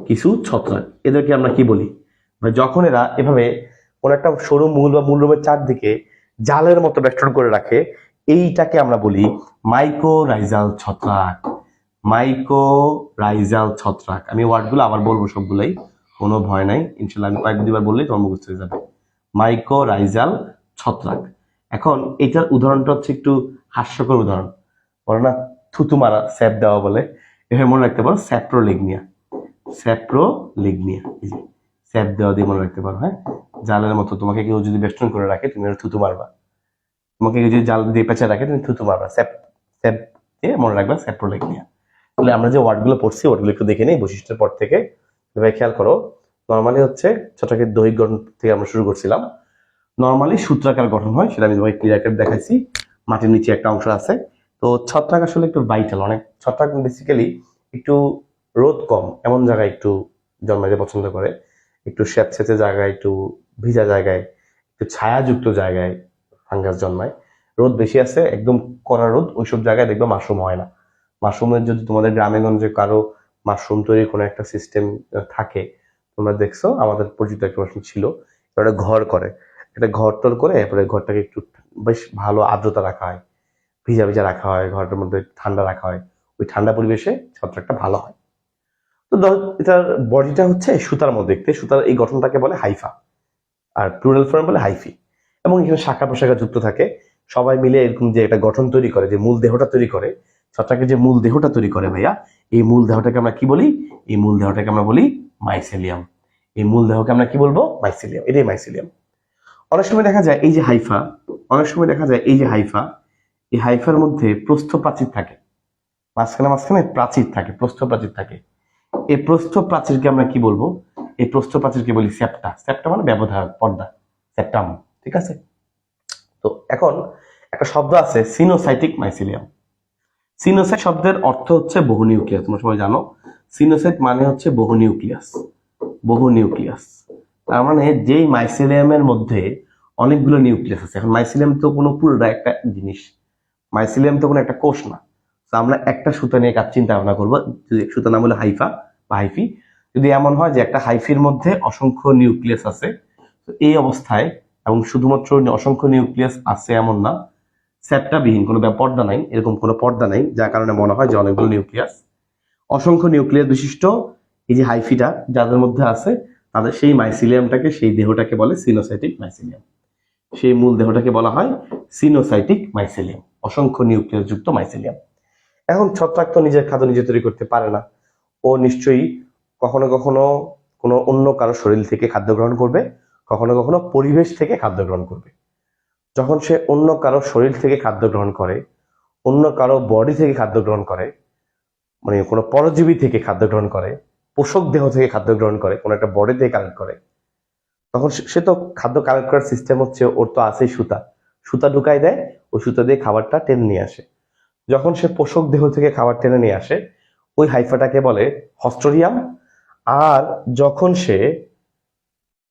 কিছু ছত্রাক। এদেরকে আমরা কি বলি? যখন এরা এভাবে কোন একটা সরু মূল বা মূলরোমের চারদিকে জালের মতো বেষ্টন করে রাখে, এইটাকে আমরা বলি মাইকোরাইজাল ছত্রাক। মাইকোরাইজাল ছত্রাক। আমি ওয়ার্ডগুলো আবার বলবো সবগুলাই, কোনো ভয় নাই, ইনশাল্লাহ আমি কয়েক দুবার বললেই তোমার মুখস্থ হয়ে যাবে। মাইকোরাইজাল ছত্রাক। এখন এটার উদাহরণটা হচ্ছে একটু হাস্যকর উদাহরণ, বলো না থুতু মারা, স্যাপ দেওয়া বলে, এভাবে মনে রাখতে পারো স্যাপ্রোলিগনিয়া, স্যাপ্রোলিগনিয়া, এই যে স্যাপ দেওয়া দিয়ে মনে রাখতে পারো। হ্যাঁ, জালের মতো তোমাকে কেউ যদি বেষ্টন করে রাখে তুমি থুতু মারবা, তোমাকে কেউ যদি জাল দিয়ে পেঁচা রাখে তুমি থুতু মারবা, স্যাপ, স্যাপ দিয়ে মনে রাখবা স্যাপ্রোলিগনিয়া। তাহলে আমরা যে ওয়ার্ডগুলো পড়ছি ওয়ার্ডগুলো একটু দেখে নিই বৈশিষ্ট্যের পর থেকে। এবার খেয়াল করো, নর্মালি হচ্ছে ছত্রাকের দৈহিক গঠন থেকে আমরা শুরু করছিলাম। নর্মালি সূত্রাকার গঠন হয়, সেটা আমি তোমাকে ক্লিয়ার করে দেখাইছি। মাটির নিচে একটা অংশ আছে। তো ছত্রাক আসলে একটু ভাইটাল, অনেক ছত্রাক বেসিক্যালি একটু রোদ কম এমন জায়গায় একটু জন্মাইতে পছন্দ করে, একটু স্যাঁতসেঁতে জায়গায়, একটু ভিজা জায়গায়, একটু ছায়াযুক্ত জায়গায় ফাঙ্গাস জন্মায়। রোদ বেশি আছে, একদম কড়া রোদ, ওইসব জায়গায় দেখবে মাশরুম হয় না। মাশরুমের যদি তোমাদের গ্রামে গঞ্জে কারো মাশরুম তৈরির কোনো একটা সিস্টেম থাকে, তোমরা দেখছো, আমাদের পরিচিত একটা মাশরুম ছিল, একটা ঘর করে, একটা ঘর টর করে এরপরে ঘরটাকে একটু বেশ ভালো আর্দ্রতা রাখা হয়, ভিজা ভিজা রাখা হয়, ঘরটার মধ্যে ঠান্ডা রাখা হয়, ওই ঠান্ডা পরিবেশে ছত্রাকটা ভালো হয়। তো ধর এটার বডিটা হচ্ছে সুতার মতো দেখতে, সুতার এই গঠনটাকে বলে হাইফা, আর প্লুরাল ফর্ম বলে হাইফি, এবং এখানে শাখা প্রশাখা যুক্ত থাকে, সবাই মিলে এরকম যে একটা গঠন তৈরি করে, যে মূল দেহটা তৈরি করে, ছত্রাকের যে মূল দেহটা তৈরি করে ভাইয়া, এই মূল দেহটাকে আমরা কি বলি? এই মূল দেহটাকে আমরা বলি মাইসেলিয়াম। এই মূল দেহকে আমরা কি বলবো? মাইসেলিয়াম। এটাই মাইসেলিয়াম। অনেক সময় দেখা যায় এই যে হাইফা, অনেক সময় দেখা যায় এই যে হাইফা, এই হাইফার মধ্যে প্রস্থ প্রাচীর থাকে, মাঝখানে মাঝখানে প্রাচীর থাকে, প্রস্থ প্রাচীর থাকে। এই প্রস্থ প্রাচীরকে আমরা কি বলবো? এই প্রস্থ প্রাচীরকে বলি সেপ্টা। সেপ্টা মানে ব্যবধায়ক, পর্দা, সেপ্টাম, ঠিক আছে? তো এখন একটা শব্দ আছে সিনোসাইটিক মাইসিলিয়াম। সিনোসাইট শব্দের অর্থ হচ্ছে বহু নিউক্লিয়াস, তোমরা সবাই জানো। সিনোসাইট মানে হচ্ছে বহু নিউক্লিয়াস, বহু নিউক্লিয়াস। তার মানে যেই মাইসিলিয়ামের মধ্যে অনেকগুলো নিউক্লিয়াস আছে। এখন মাইসিলিয়াম তো কোনো পুরোটা একটা জিনিস, মাইসিলিয়াম তো কোনো একটা কোষ না। তো আমরা একটা সুতা নিয়ে কাজ চিন্তা ভাবনা করবো, যদি সুতার নাম হলো হাইফা বা হাইফি। যদি এমন হয় যে একটা হাইফির মধ্যে অসংখ্য নিউক্লিয়াস আছে, তো এই অবস্থায়, এবং শুধুমাত্র অসংখ্য নিউক্লিয়াস আছে এমন না, সেপ্টাবিহীন, কোনো পর্দা নাই, এরকম কোনো পর্দা নাই, যার কারণে মনে হয় যে অনেকগুলো নিউক্লিয়াস, অসংখ্য নিউক্লিয়াস বিশিষ্ট এই যে হাইফিটা যাদের মধ্যে আছে, তাদের সেই মাইসিলিয়ামটাকে, সেই দেহটাকে বলে সিনোসাইটিক মাইসিলিয়াম। সেই মূল দেহটাকে বলা হয় সিনোসাইটিক মাইসিলিয়াম, অসংখ্য নিউক্লিয়াস যুক্ত মাইসিলিয়াম। এখন ছত্রাক তো নিজের খাদ্য নিজে তৈরি করতে পারে না, ও নিশ্চয়ই কখনো কখনো কোনো অন্য কারো শরীর থেকে খাদ্য গ্রহণ করবে, কখনো কখনো পরিবেশ থেকে খাদ্য গ্রহণ করবে। যখন সে অন্য কারো শরীর থেকে খাদ্য গ্রহণ করে, অন্য কারো বডি থেকে খাদ্য গ্রহণ করে, মানে কোনো পরজীবী থেকে খাদ্য গ্রহণ করে, পোষক দেহ থেকে খাদ্য গ্রহণ করে, কোনো একটা বডি থেকে কালেক্ট করে, তখন সে তো খাদ্য কালেক্ট করার সিস্টেম হচ্ছে, ওর তো আছেই সুতা, সুতা ঢুকাই দেয়, ওই সুতা দিয়ে খাবারটা টেনে নিয়ে আসে। যখন সে পোষক দেহ থেকে খাবার টেনে নিয়ে আসে, ওই হাইফাটাকে বলে হস্টোরিয়াম। আর যখন সে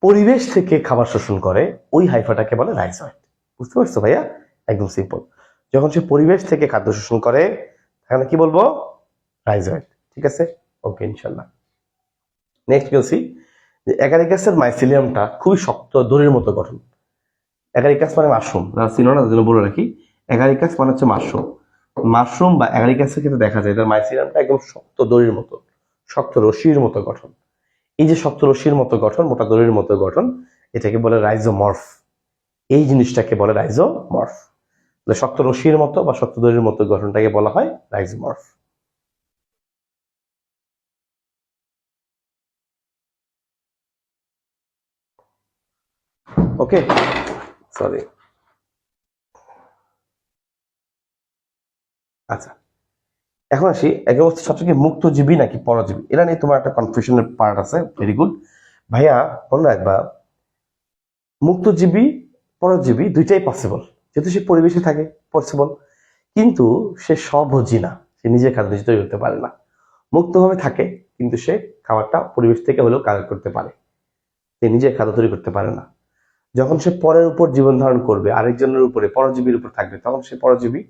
পরিবেশ থেকে খাবার শোষণ করে, ওই হাইফাটাকে বলে রাইজয়েড। বুঝতে পারছো ভাইয়া? একদম সিম্পল। যখন সে পরিবেশ থেকে খাদ্য শোষণ করে, তাহলে কি বলবো? রাইজয়েড। ঠিক আছে, ওকে, ইনশাল্লাহ। নেক্সট বলছি যে এগারিকাসের মাইসিলিয়ামটা খুবই শক্ত দড়ির মতো গঠন। এগারিকাস মানে মাশরুম, যারা চিনো না তাদের জন্য বলে রাখি, এগারিকাস মানে হচ্ছে মাশরুম। মাশরুম বা এগারিকাসের ক্ষেত্রে দেখা যায় তার মাইসিলিয়ামটা একদম শক্ত দড়ির মতো, শক্ত রশির মতো গঠন। এই যে শক্ত রশির মতো গঠন, মোটা দড়ির মতো গঠন, এটাকে বলে রাইজোমর্ফ। এই জিনিসটাকে বলে রাইজোমর্ফ। শক্ত রশির মতো বা শক্ত দড়ির মতো গঠনটাকে বলা হয় রাইজোমর্ফ। ওকে, সরি। আচ্ছা, এখন আসি একে হচ্ছে সবচেয়ে মুক্তজীবী নাকি পরজীবী, এটা নিয়ে তোমার একটা কনফিউশনের পার্ট আছে। ভেরি গুড ভাইয়া, মনে রাখবা মুক্তজীবী পরজীবী দুইটাই পসিবল, যেহেতু সে পরিবেশে থাকে পসিবল, কিন্তু সে স্বভোজী না, সে নিজের খাদ্য নিজে তৈরি করতে পারে না। মুক্তভাবে থাকে কিন্তু সে খাবারটা পরিবেশ থেকে হলেও কালেক্ট করতে পারে, সে নিজের খাদ্য তৈরি করতে পারে না। যখন সে পরের উপর জীবন ধারণ করবে, আরেকজনের উপরে, পরজীবীর উপর থাকবে, তখন সে পরজীবী।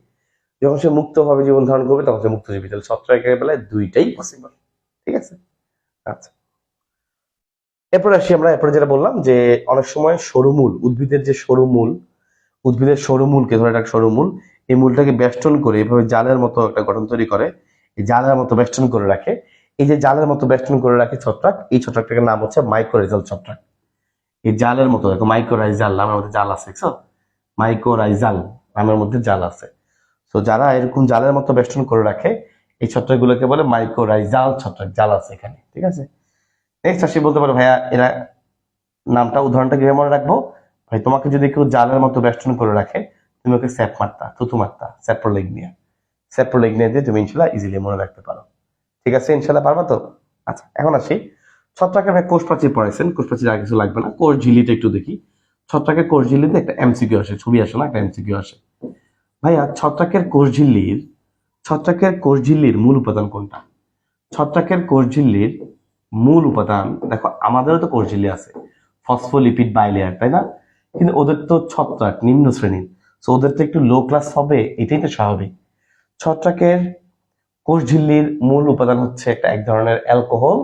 যখন সে মুক্তভাবে জীবন ধারণ করবে তখন সে মুক্তজীবী। তাহলে ছত্রাকের বেলায় দুইটাই পসিবল। ঠিক আছে, আচ্ছা। এরপরে আসি আমরা, এরপরে যেটা বললাম যে অনেক সময় সরুমূল, উদ্ভিদের যে সরুমূল, উদ্ভিদের সরুমূলকে ধরে রাখ, সরুমূল, এই মূলটাকে বেষ্টন করে এভাবে জালের মতো একটা গঠন তৈরি করে, এই জালের মতো বেষ্টন করে রাখে। এই যে জালের মতো বেষ্টন করে রাখে ছত্রাক, এই ছত্রাকটার নাম হচ্ছে মাইকোরাইজাল ছত্রাক। এই জালের মতো দেখো, মাইকোরাইজাল নামের মধ্যে জাল আছে, দেখছো? মাইকোরাইজাল নামের মধ্যে জাল আছে। তো যারা এরকম জালের মতো বেষ্টন করে রাখে, এই ছত্রাকগুলোকে বলে মাইকোরাইজাল ছত্রাক, জাল আছে এখানে। ঠিক আছে, নেক্সট আসি, বলতে পারো ভাইয়া এরা নামটা, উদাহরণটা কিভাবে মনে রাখবো? ভাই তোমাকে যদি কেউ জালের মতো বেষ্টন করে রাখে, তুমি ওকে স্যাপ মারতা, থুতু মারতা, স্যাপ্রোলেগনিয়া। স্যাপ্রোলেগনিয়া দিয়ে তুমি ইনশাল্লাহ ইজিলি মনে রাখতে পারো। ঠিক আছে, ইনশাল্লাহ পারবা তো? আচ্ছা, এখন আসি ছত্রাকের ভাই কোষ প্রাচীর পড়াইছেন, কোষ প্রাচীর আর কিছু লাগবে না, কোষ ঝিল্লিটা একটু দেখি। ছত্রাকের কোষ ঝিল্লিতে একটা এমসিকিউ আসে, ছবি আসে না, একটা এমসিকিউ আসে। ভাইয়া ছত্রাকের কোষ ঝিল্লির মূল উপাদান কোনটা? ছত্রাকের কোষ ঝিল্লির মূল উপাদান দেখো, আমাদেরও তো কোষ ঝিল্লি আছে, ফসফোলিপিড বাইলেয়ার, তাই না? কিন্তু ওদের তো ছত্রাক নিম্ন শ্রেণীর, তো ওদের তো একটু লো ক্লাস হবে, এটাই তো স্বাভাবিক। ছত্রাকের কোষ ঝিল্লির মূল উপাদান হচ্ছে এক ধরনের অ্যালকোহল,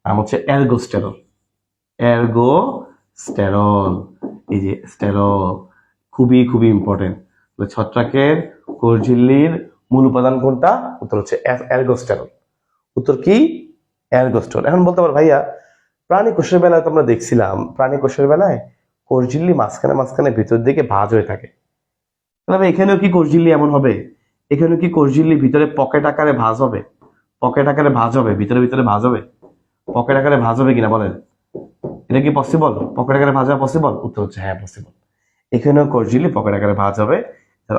নাম হচ্ছে এর্গোস্টেরল। এর্গোস্টেরল, এই যে স্টেরল, খুবই খুবই ইম্পর্টেন্ট। ছত্রাকের কোষ ঝিল্লির মূল উপাদান কোনটা? উত্তর হচ্ছে এর্গোস্টেরল। উত্তর কি? এর্গোস্টেরল। এখন বলতে পারো ভাইয়া প্রাণী কোষের বেলায় তো আমরা দেখছিলাম, প্রাণী কোষের বেলায় কোষ ঝিল্লি মাঝখানে মাঝখানে ভিতর দিকে ভাঁজ হয়ে থাকে, তাহলে এখানেও কি কোষ ঝিল্লি এমন হবে? এখানেও কি কোষ ঝিল্লি ভিতরে পকেট আকারে ভাঁজ হবে? পকেট আকারে ভাঁজ হবে, ভিতরে ভিতরে ভাঁজ হবে, পকেট আকারে ভাঁজ হবে কিনা বলেন? এটা কি পসিবল? পকেট আকারে ভাঁজ হওয়া পসিবল? উত্তর হচ্ছে হ্যাঁ, পসিবল। এখানেও কোষ ঝিল্লি পকেট আকারে ভাঁজ হবে।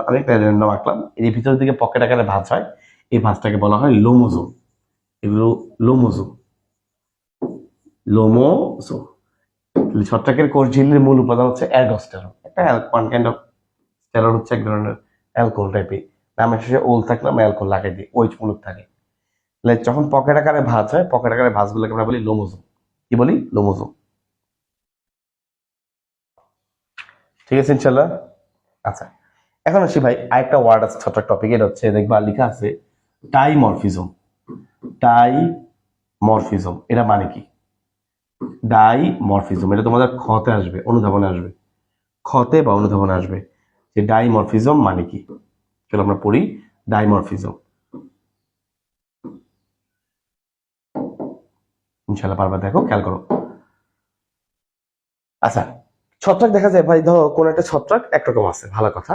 অনেকটা নাম আঁকলাম, এই ভিতরের দিকে পকেট আকারে ভাঁজ হয়, এই ভাঁজটাকে বলা হয় লোমোজোম। এগুলো লোমোজোম, লোমোজোম। ছত্রাকের কোষ ঝিল্লির মূল উপাদান হচ্ছে এর্গোস্টেরল, একটা ওয়ান কাইন্ড অফ স্টেরল, হচ্ছে এক ধরনের অ্যালকোহল টাইপের। নামের শেষে ওল থাকলে আমরা অ্যালকোহল লাগাই দিই, ওইচ মূলক থাকে। যখন পকেট আকারে ভাঁজ হয়, পকেট আকারে ভাঁজগুলোকে আমরা বলি লোমোজোম। কি বলি? লোমোজোম। ঠিক আছে, ইনশাল্লাহ। আচ্ছা, এখন আসি ভাই, আরেকটা ওয়ার্ড আছে ছত্রাক টপিক, এটা হচ্ছে দেখবা লেখা আছে ডাইমরফিজম। ডাইমরফিজম এটা মানে কি? ডাইমরফিজম এটা তোমাদের খতে আসবে, অনুধাবনে আসবে, খতে বা অনুধাবনে আসবে যে ডাইমরফিজম মানে কি। চলো আমরা পড়ি ডাইমরফিজম, ইনশাল্লাহ পারবা, দেখো খেয়াল করো। আচ্ছা, ছত্রাক দেখা যায় ভাই, ধরো কোন একটা ছত্রাক একরকম আছে, ভালো কথা,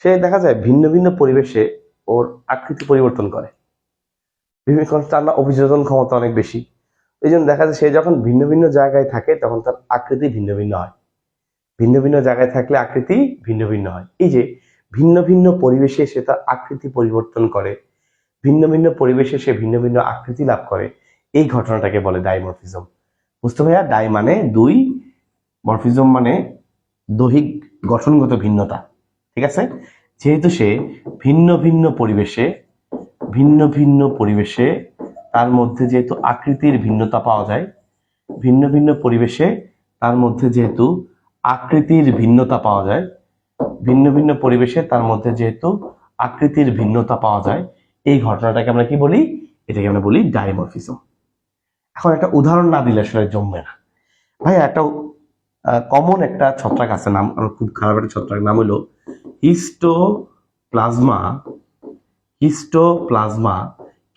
সে দেখা যায় ভিন্ন ভিন্ন পরিবেশে ওর আকৃতি পরিবর্তন করে, বিভিন্ন কারণ তার না অভিযোজন ক্ষমতা অনেক বেশি। এই জন্য দেখা যায় সে যখন ভিন্ন ভিন্ন জায়গায় থাকে তখন তার আকৃতি ভিন্ন ভিন্ন হয়। ভিন্ন ভিন্ন জায়গায় থাকলে আকৃতি ভিন্ন ভিন্ন হয়। এই যে ভিন্ন ভিন্ন পরিবেশে সে তার আকৃতি পরিবর্তন করে, ভিন্ন ভিন্ন পরিবেশে সে ভিন্ন ভিন্ন আকৃতি লাভ করে, এই ঘটনাটাকে বলে ডাইমরফিজম। বুঝতে ভাইয়া? ডাই মানে দুই, মরফিজম মানে দৈহিক গঠনগত ভিন্নতা। ঠিক আছে? যেহেতু সে ভিন্ন ভিন্ন পরিবেশে তার মধ্যে যেহেতু আকৃতির ভিন্নতা পাওয়া যায়, ভিন্ন ভিন্ন পরিবেশে তার মধ্যে যেহেতু আকৃতির ভিন্নতা পাওয়া যায়, ভিন্ন ভিন্ন পরিবেশে তার মধ্যে যেহেতু আকৃতির ভিন্নতা পাওয়া যায়, এই ঘটনাটাকে আমরা কি বলি? এটাকে আমরা বলি ডাইমরফিজম। এখন একটা উদাহরণ না দিলে আসলে জমবে না ভাইয়া। একটা কমন একটা ছত্রাক আছে, নাম খুব খারাপ একটা ছত্রাক, নাম হলো হিস্টোপ্লাজমা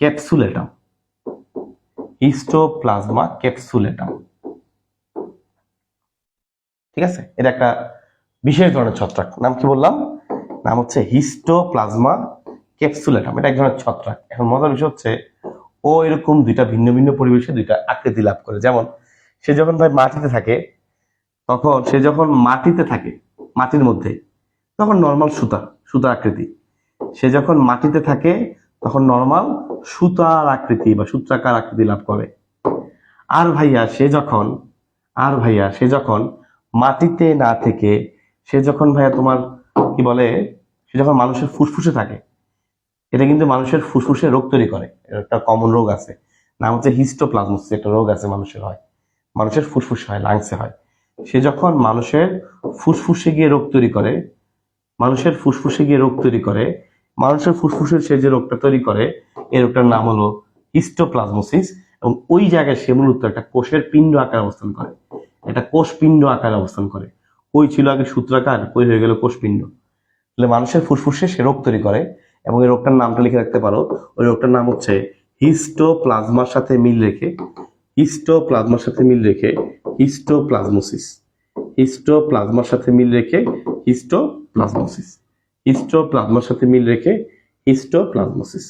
ক্যাপসুলেটাম। হিস্টোপ্লাজমা ক্যাপসুলেটাম, ঠিক আছে? এটা একটা বিশেষ ধরনের ছত্রাক। নাম কি বললাম? নাম হচ্ছে হিস্টোপ্লাজমা ক্যাপসুলেটাম। এটা এক ধরনের ছত্রাক। এখন মজার বিষয় হচ্ছে ও এরকম দুইটা ভিন্ন ভিন্ন পরিবেশে দুইটা আকৃতি লাভ করে। যেমন সে যখন ভাই মাটিতে থাকে, মাটির মধ্যে, তখন নর্মাল সুতা আকৃতি। সে যখন মাটিতে থাকে তখন নর্মাল সুতার আকৃতি বা সূত্রাকার আকৃতি লাভ করে। আর ভাইয়া সে যখন মাটিতে না থেকে, সে যখন ভাইয়া তোমার কি বলে, সে যখন মানুষের ফুসফুসে থাকে, এটা কিন্তু মানুষের ফুসফুসে রোগ তৈরি করে। একটা কমন রোগ আছে, নাম হচ্ছে হিস্টোপ্লাজমোসিস। একটা রোগ আছে মানুষের হয়, মানুষের ফুসফুসে হয়, লাংসে হয়। সে যখন মানুষের ফুসফুসে গিয়ে রোগ তৈরি করে, মানুষের ফুসফুসে সে যে রোগটা তৈরি করে, এই রোগটার নাম হলো হিস্টোপ্লাজমোসিস। এবং ওই জায়গায় সে মূলত একটা কোষের পিণ্ড আকার অবস্থান করে, একটা কোষ পিণ্ড আকার অবস্থান করে। কই ছিল আগে সূত্রাকার, কই হয়ে গেল কোষপিণ্ড। তাহলে মানুষের ফুসফুসে সে রোগ তৈরি করে, এবং এই রোগটার নামটা লিখে রাখতে পারো। ওই রোগটার নাম হচ্ছে হিস্টোপ্লাজমার সাথে মিল রেখে হিস্টোপ্লাজমোসিস। হিস্টোপ্লাজমার সাথে মিল রেখে হিস্টোপ্লাজমোসিস।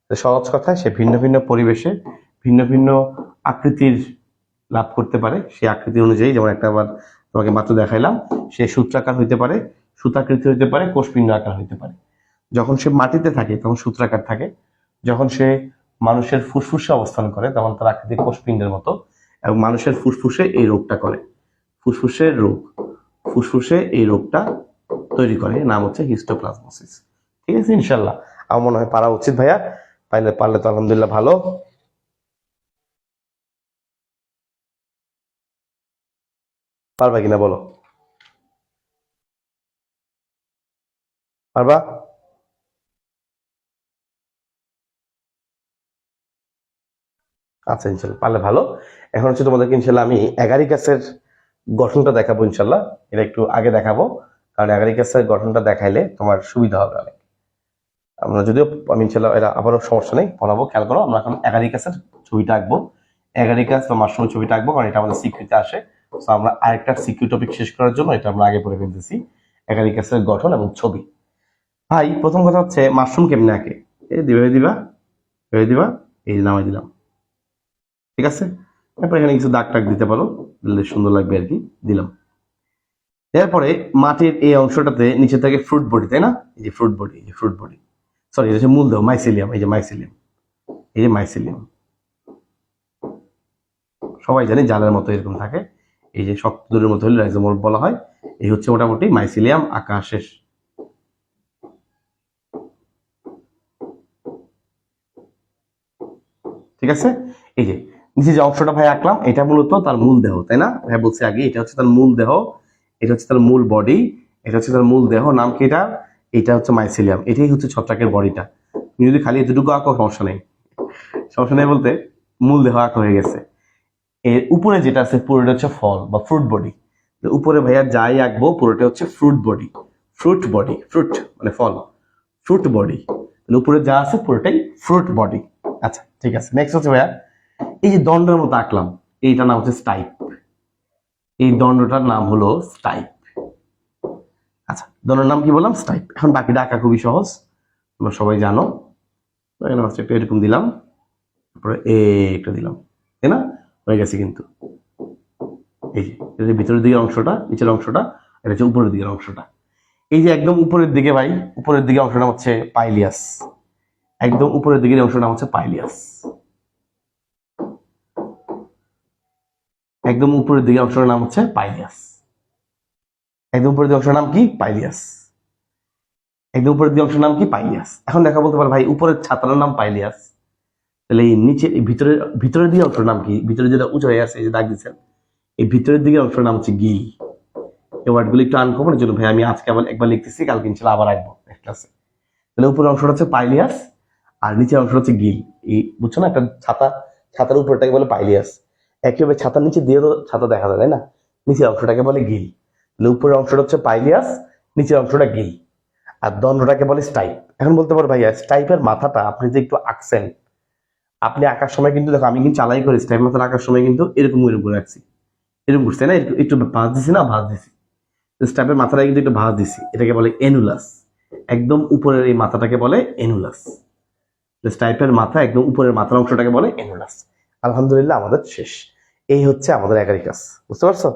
সহজ কথায় সে ভিন্ন ভিন্ন পরিবেশে ভিন্ন ভিন্ন আকৃতির লাভ করতে পারে। সেই আকৃতি অনুযায়ী, যেমন একটা আবার তোমাকে মাত্র দেখাইলাম, সে সূত্রাকার হইতে পারে, সুতাকৃতি হইতে পারে, কোষপিণ্ড আকার হইতে পারে। যখন সে মাটিতে থাকে তখন সূত্রাকার থাকে, যখন সে মানুষের ফুসফুসে অবস্থান করে তখন তার আকৃতি কোষপিণ্ডের মতো। এবং মানুষের ফুসফুসে এই রোগটা করে, ফুসফুসে এই রোগটা তৈরি করে, নাম হচ্ছে হিস্টোপ্লাজমোসিস। ঠিক আছে? ইনশাল্লাহ আমার মনে হয় পারা উচিত ভাইয়া। পারলে তো আলহামদুলিল্লাহ ভালো। পারবা কিনা বলো? পারবা? আচ্ছা, ইনশাল্লাহ পারলে ভালো। এখন হচ্ছে তোমাদেরকে ইনশাল্লাহ আমি অ্যাগারিকাসের গঠনটা দেখাবো ইনশাল্লাহ। এটা একটু আগে দেখাবো, কারণ অ্যাগারিকাসের গঠনটা দেখাইলে তোমার সুবিধা হবে অনেক। আমরা যদিও আমি ইনশাল্লাহ এটা আবারও সমস্যা নেই পড়াবো, খেয়াল করো। আমরা এখন অ্যাগারিকাসের ছবিটা আঁকবো, অ্যাগারিকাস বা মাশরুম ছবিটা আঁকবো, কারণ এটা আমাদের সিকিউরিতে আসে। তো আমরা আরেকটা সিকিউর টপিক শেষ করার জন্য এটা আমরা আগে পড়ে ফেলতেছি, অ্যাগারিকাসের গঠন এবং ছবি। ভাই প্রথম কথা হচ্ছে মাশরুম কেমনে আঁকে? এই দিবা, এই নামাই দিলাম, ঠিক আছে? তারপর এখানে কিছু দাগ টাগ দিতে পারো, দিলে সুন্দর লাগবে আর কি, দিলাম। এরপরে মাটির এই অংশটাতে নিচে থেকে ফ্রুট বডি, তাই না? এই যে ফ্রুট বডি, সরি এটা হচ্ছে মূলদেহ, মাইসেলিয়াম। এই যে মাইসেলিয়াম, সবাই জানি জালের মতো এরকম থাকে, এই যে শক্ত দূরের মতো হলে রাইজোম বলা হয়। এই হচ্ছে মোটামুটি মাইসেলিয়াম আঁকা শেষ। ঠিক আছে? এই যে নিচে যে অংশটা ভাই আঁকলাম, এটা মূলত তার মূল দেহ, তাই না? ভাই বলছে আগে এটা হচ্ছে তার মূল দেহ, এটা হচ্ছে তার মূল বডি, এটা হচ্ছে তার মূল দেহ। নাম কি এটা? এটা হচ্ছে মাইসেলিয়াম। এটাই হচ্ছে ছত্রাকের বডিটা। তুমি যদি খালি এতটুকু আঁকো সমস্যা নেই বলতে মূল দেহ আঁকা হয়ে গেছে। এর উপরে যেটা আছে পুরোটা হচ্ছে ফল বা ফ্রুট বডি। উপরে ভাইয়া যাই আঁকবো পুরোটা হচ্ছে ফ্রুট মানে ফল, ফ্রুট বডি। উপরে যা আছে পুরোটাই ফ্রুট বডি। আচ্ছা ঠিক আছে, নেক্সট হচ্ছে ভাইয়া এই যে দণ্ডের মতো আঁকলাম, এইটার নাম হচ্ছে স্টাইপ। এই দণ্ডটার নাম হলো স্টাইপ। আচ্ছা দলের নাম কি বললাম? স্টাইপ। এখন বাকিটা আঁকা খুবই সহজ, তোমরা সবাই জানো। এখানে স্টাইপ এরকম দিলাম, তারপরে একটা দিলাম, তাই না? হয়ে গেছে কিন্তু। এই যে এটা ভিতরের দিকের অংশটা, নিচের অংশটা, এটা হচ্ছে উপরের দিকের অংশটা। এই যে একদম উপরের দিকে ভাই, উপরের দিকে অংশটা হচ্ছে পাইলিয়াস। একদম উপরের দিকের অংশটা হচ্ছে পাইলিয়াস। একদম উপরের দিকের অংশটার নাম হচ্ছে পাইলিয়াস। একদম উপরের দিকের অংশের নাম কি? পাইলিয়াস। একদম উপরের দিকের অংশের নাম কি? পাইলিয়াস। এখন দেখা বলতে পারো ভাই উপরের ছাতার নাম পাইলিয়াস, তাহলে এই নিচে ভিতরের ভিতরের দিকের অংশের নাম কি? ভিতরে যেটা উঁচু হয়ে আছে, এই যে দাগ দিচ্ছেন, এই ভিতরের দিকের অংশের নাম হচ্ছে গিল। এই ওয়ার্ডগুলো একটু আনকমন, এর জন্য ভাই আমি আজকে আবার একবার লিখতেছি, কালকে ইনশাআল্লাহ আবার রাখবো ক্লাসে। তাহলে উপরের অংশটা হচ্ছে পাইলিয়াস আর নিচের অংশটা হচ্ছে গিল। এই বুঝছো না, একটা ছাতা, ছাতার উপরটাকে বলে পাইলিয়াস। একইভাবে ছাতার নিচে দিয়ে তো ছাতা দেখা যায়, তাই না? নিচের অংশটাকে বলে গিল। তাহলে উপরের অংশটা হচ্ছে পাইলিয়াস, নিচের অংশটা গিল, আর দণ্ডটাকে বলে স্টাইপ। এখন বলতে পারো ভাইয়া স্টাইপের মাথাটা আপনি যে একটু আঁকছেন, আপনি আঁকার সময় কিন্তু দেখো আমি কিন্তু চালাই করে স্টাইপ মাথাটা আঁকার সময় কিন্তু এরকম এরকম করে রাখছি, এরকম করছে না, একটু ভাঁজ দিছি না, ভাঁজ দিছি। স্টাইপের মাথাটা কিন্তু একটু ভাঁজ দিছি, এটাকে বলে এনুলাস। একদম উপরের এই মাথাটাকে বলে এনুলাস। স্টাইপের মাথা একদম উপরের মাথার অংশটাকে বলে এনুলাস। আলহামদুলিল্লাহ আমাদের শেষ। এই হচ্ছে আমাদের অ্যাগারিকাস, বুঝতে পারছো?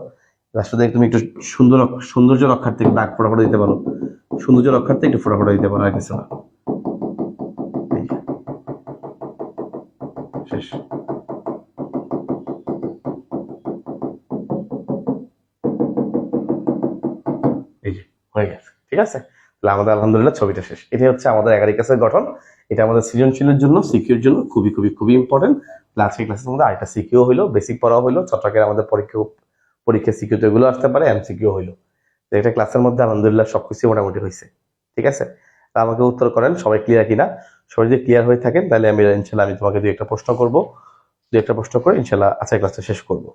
রাষ্ট্রদের তুমি একটু সৌন্দর্য রক্ষার্থে দাগ ফোটা দিতে পারো, সৌন্দর্য রক্ষার্থে একটু ফোটা দিতে পারো, আর কিছু না। শেষ। এই যে হয়ে গেছে, ঠিক আছে? তাহলে আমাদের আলহামদুলিল্লাহ ছবিটা শেষ। এটা হচ্ছে আমাদের অ্যাগারিকাসের গঠন। এটা আমাদের সৃজনশীলের জন্য, সিকিউর জন্য খুবই খুবই খুবই ইম্পর্টেন্ট। আজকে ক্লাসের মধ্যে আরেকটা সিকিউ হইলো, বেসিক পড়া হইলো, ছত্রাকের আমাদের পরীক্ষা সিকিউ তো এগুলো আসতে পারে, এমসিকিউ হইলো। তো এটা ক্লাসের মধ্যে আলহামদুলিল্লাহ সবকিছু মোটামুটি হয়েছে, ঠিক আছে? তা আমাকে উত্তর করেন সবাই ক্লিয়ার কিনা। সবাই যদি ক্লিয়ার হয়ে থাকেন তাহলে আমি ইনশাল্লাহ আমি তোমাকে দুই একটা প্রশ্ন করবো, দুই একটা প্রশ্ন করে ইনশাল্লাহ আজকের ক্লাসটা শেষ করবো।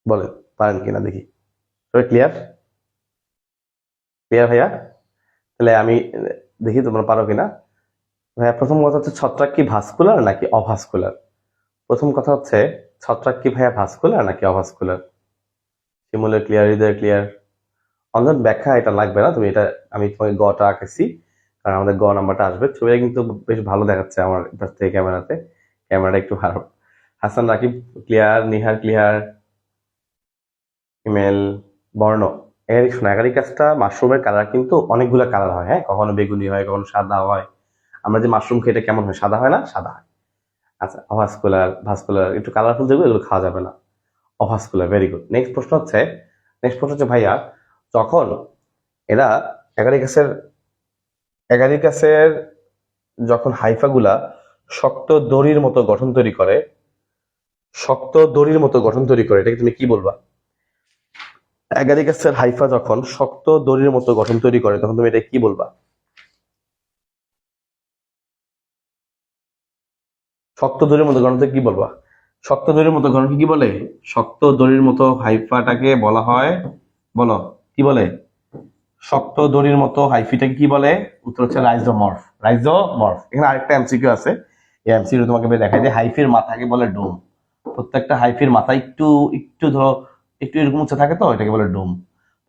বলেন পারেন কিনা দেখি। সবাই ক্লিয়ার? ক্লিয়ার ভাইয়া? তাহলে আমি দেখি তোমরা পারো কিনা। ভাইয়া প্রথম কথা হচ্ছে ছত্রাক কি ভাস্কুলার নাকি অভাস্কুলার? প্রথম কথা হচ্ছে ছত্রাক কি ভাইয়া ভাস্কুলার নাকি অভাস্কুলার? শিমুলের ক্লিয়ার, হৃদয় ক্লিয়ার। অন্য ব্যাখ্যা এটা লাগবে না, তুমি এটা, আমি তোমাকে গটা আঁকেছি কারণ আমাদের গ নাম্বারটা আসবে। ছবিটা কিন্তু বেশ ভালো দেখাচ্ছে আমার কাছ থেকে ক্যামেরাতে, ক্যামেরাটা একটু ভালো। Hasan Rakib clear, Nihar clear, email বর্ণ। এগারিকাসটা মাশরুমের কালার কিন্তু অনেকগুলো কালার হয়, হ্যাঁ, কখনো বেগুনি হয়, কখনো সাদা হয়। আমরা যে মাশরুম খেয়ে এটা কেমন হয়? সাদা হয় না? সাদা হয়। আচ্ছা, অভাস্কুলার, ভাস্কুলার, একটু কালারফুল যেগুলো এগুলো খাওয়া যাবে না। অভাস্কুলার, ভেরি গুড। নেক্সট প্রশ্ন হচ্ছে ভাইয়া, যখন এরা অ্যাগারিকাসের অ্যাগারিকাসের যখন হাইফাগুলা শক্ত দড়ির মতো গঠন তৈরি করে, শক্ত দড়ির মতো গঠন তৈরি করে, এটাকে তুমি কি বলবা? অ্যাগারিকাসের হাইফা যখন শক্ত দড়ির মতো গঠন তৈরি করে তখন তুমি এটা কি বলবা? শক্ত দড়ির মতো গঠনকে কি বলবা? শক্ত দড়ির মতো গঠনকে কি বলে? শক্ত দড়ির মতো হাইফাটাকে বলা হয়, বলো কি বলে? শক্ত দড়ির মতো হাইফিটাকে কি বলে? উত্তর হচ্ছে রাইজোমর্ফ। রাইজোমর্ফ। এখানে আরেকটা এমসিকিউ আছে, এই এমসিকিউ তোমাকে দেখাই যে হাইফির মাথাকে বলে ডোম। প্রত্যেকটা হাইফির মাথা একটু একটু ধরো একটু এরকম উচ্চ থাকে, তো এটাকে বলে ডোম।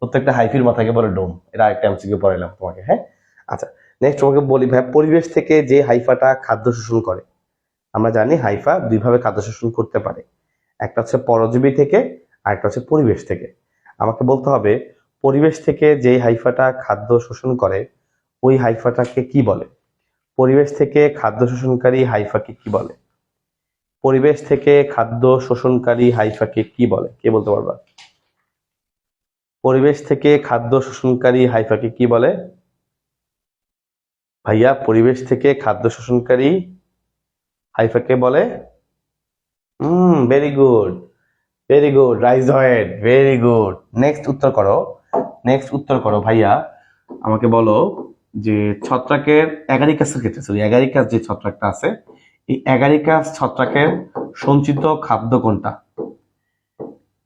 প্রত্যেকটা হাইফির মাথাকে বলে ডোম। এটা আরেকটা এমসিকিউ পড়াইলাম তোমাকে, হ্যাঁ? আচ্ছা, নেক্সট তোমাকে বলি ভাই, পরিবেশ থেকে যে হাইফাটা খাদ্য শোষণ করে, আমরা জানি হাইফা দুইভাবে খাদ্য শোষণ করতে পারে, একটা হচ্ছে পরজীবী থেকে আর একটা হচ্ছে পরিবেশ থেকে। আমাকে বলতে হবে পরিবেশ থেকে যে হাইফাটা খাদ্য শোষণ করে ওই হাইফাটাকে কি বলে? পরিবেশ থেকে খাদ্য শোষণকারী হাইফাকে কি বলে? পরিবেশ থেকে খাদ্য শোষণকারী হাইফাকে কি বলে? কে বলতে পারবা? পরিবেশ থেকে খাদ্য শোষণকারী হাইফাকে কি বলে? ভাইয়া পরিবেশ থেকে খাদ্য শোষণকারী হাইফাকে বলে, very good, very good, rhizoid, very good. Next উত্তর করো ভাইয়া। আমাকে বলো যে ছত্রাকের অ্যাগারিকাসের ক্ষেত্রে, সরি অ্যাগারিকাস যে ছত্রাকটা আছে, এই অ্যাগারিকাস ছত্রাকের সঞ্চিত খাদ্য কোনটা?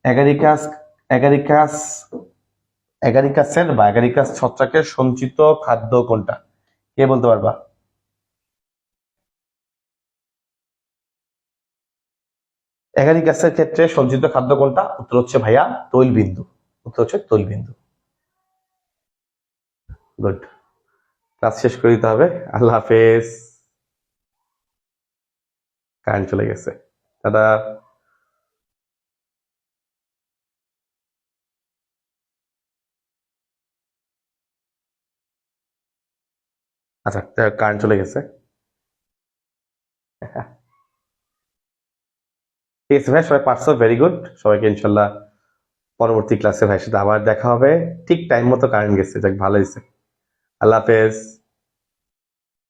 অ্যাগারিকাস অ্যাগারিকাস অ্যাগারিকাসের বা অ্যাগারিকাস ছত্রাকের সঞ্চিত খাদ্য কোনটা? কে বলতে পারবা? অ্যাগারিকাসের ক্ষেত্রে সঞ্চিত খাদ্য কোনটা? উত্তর হচ্ছে ভাইয়া তৈল বিন্দু। উত্তর হচ্ছে তলবিন্দু। গুড। ক্লাস শেষ করে দিতে হবে। আল্লাহ হাফেজ। কারেন্ট চলে গেছে। দাদা। আচ্ছা, কারেন্ট চলে গেছে। ঠিক আছে ভাই, সবাই পারছো, ভেরি গুড। সবাইকে ইনশাল্লাহ পরবর্তী ক্লাসে ভাইয়ের সাথে আবার দেখা হবে। ঠিক টাইম মতো কারেন্ট গেছে, যাক ভালো হয়েছে। আল্লাহ হাফেজ।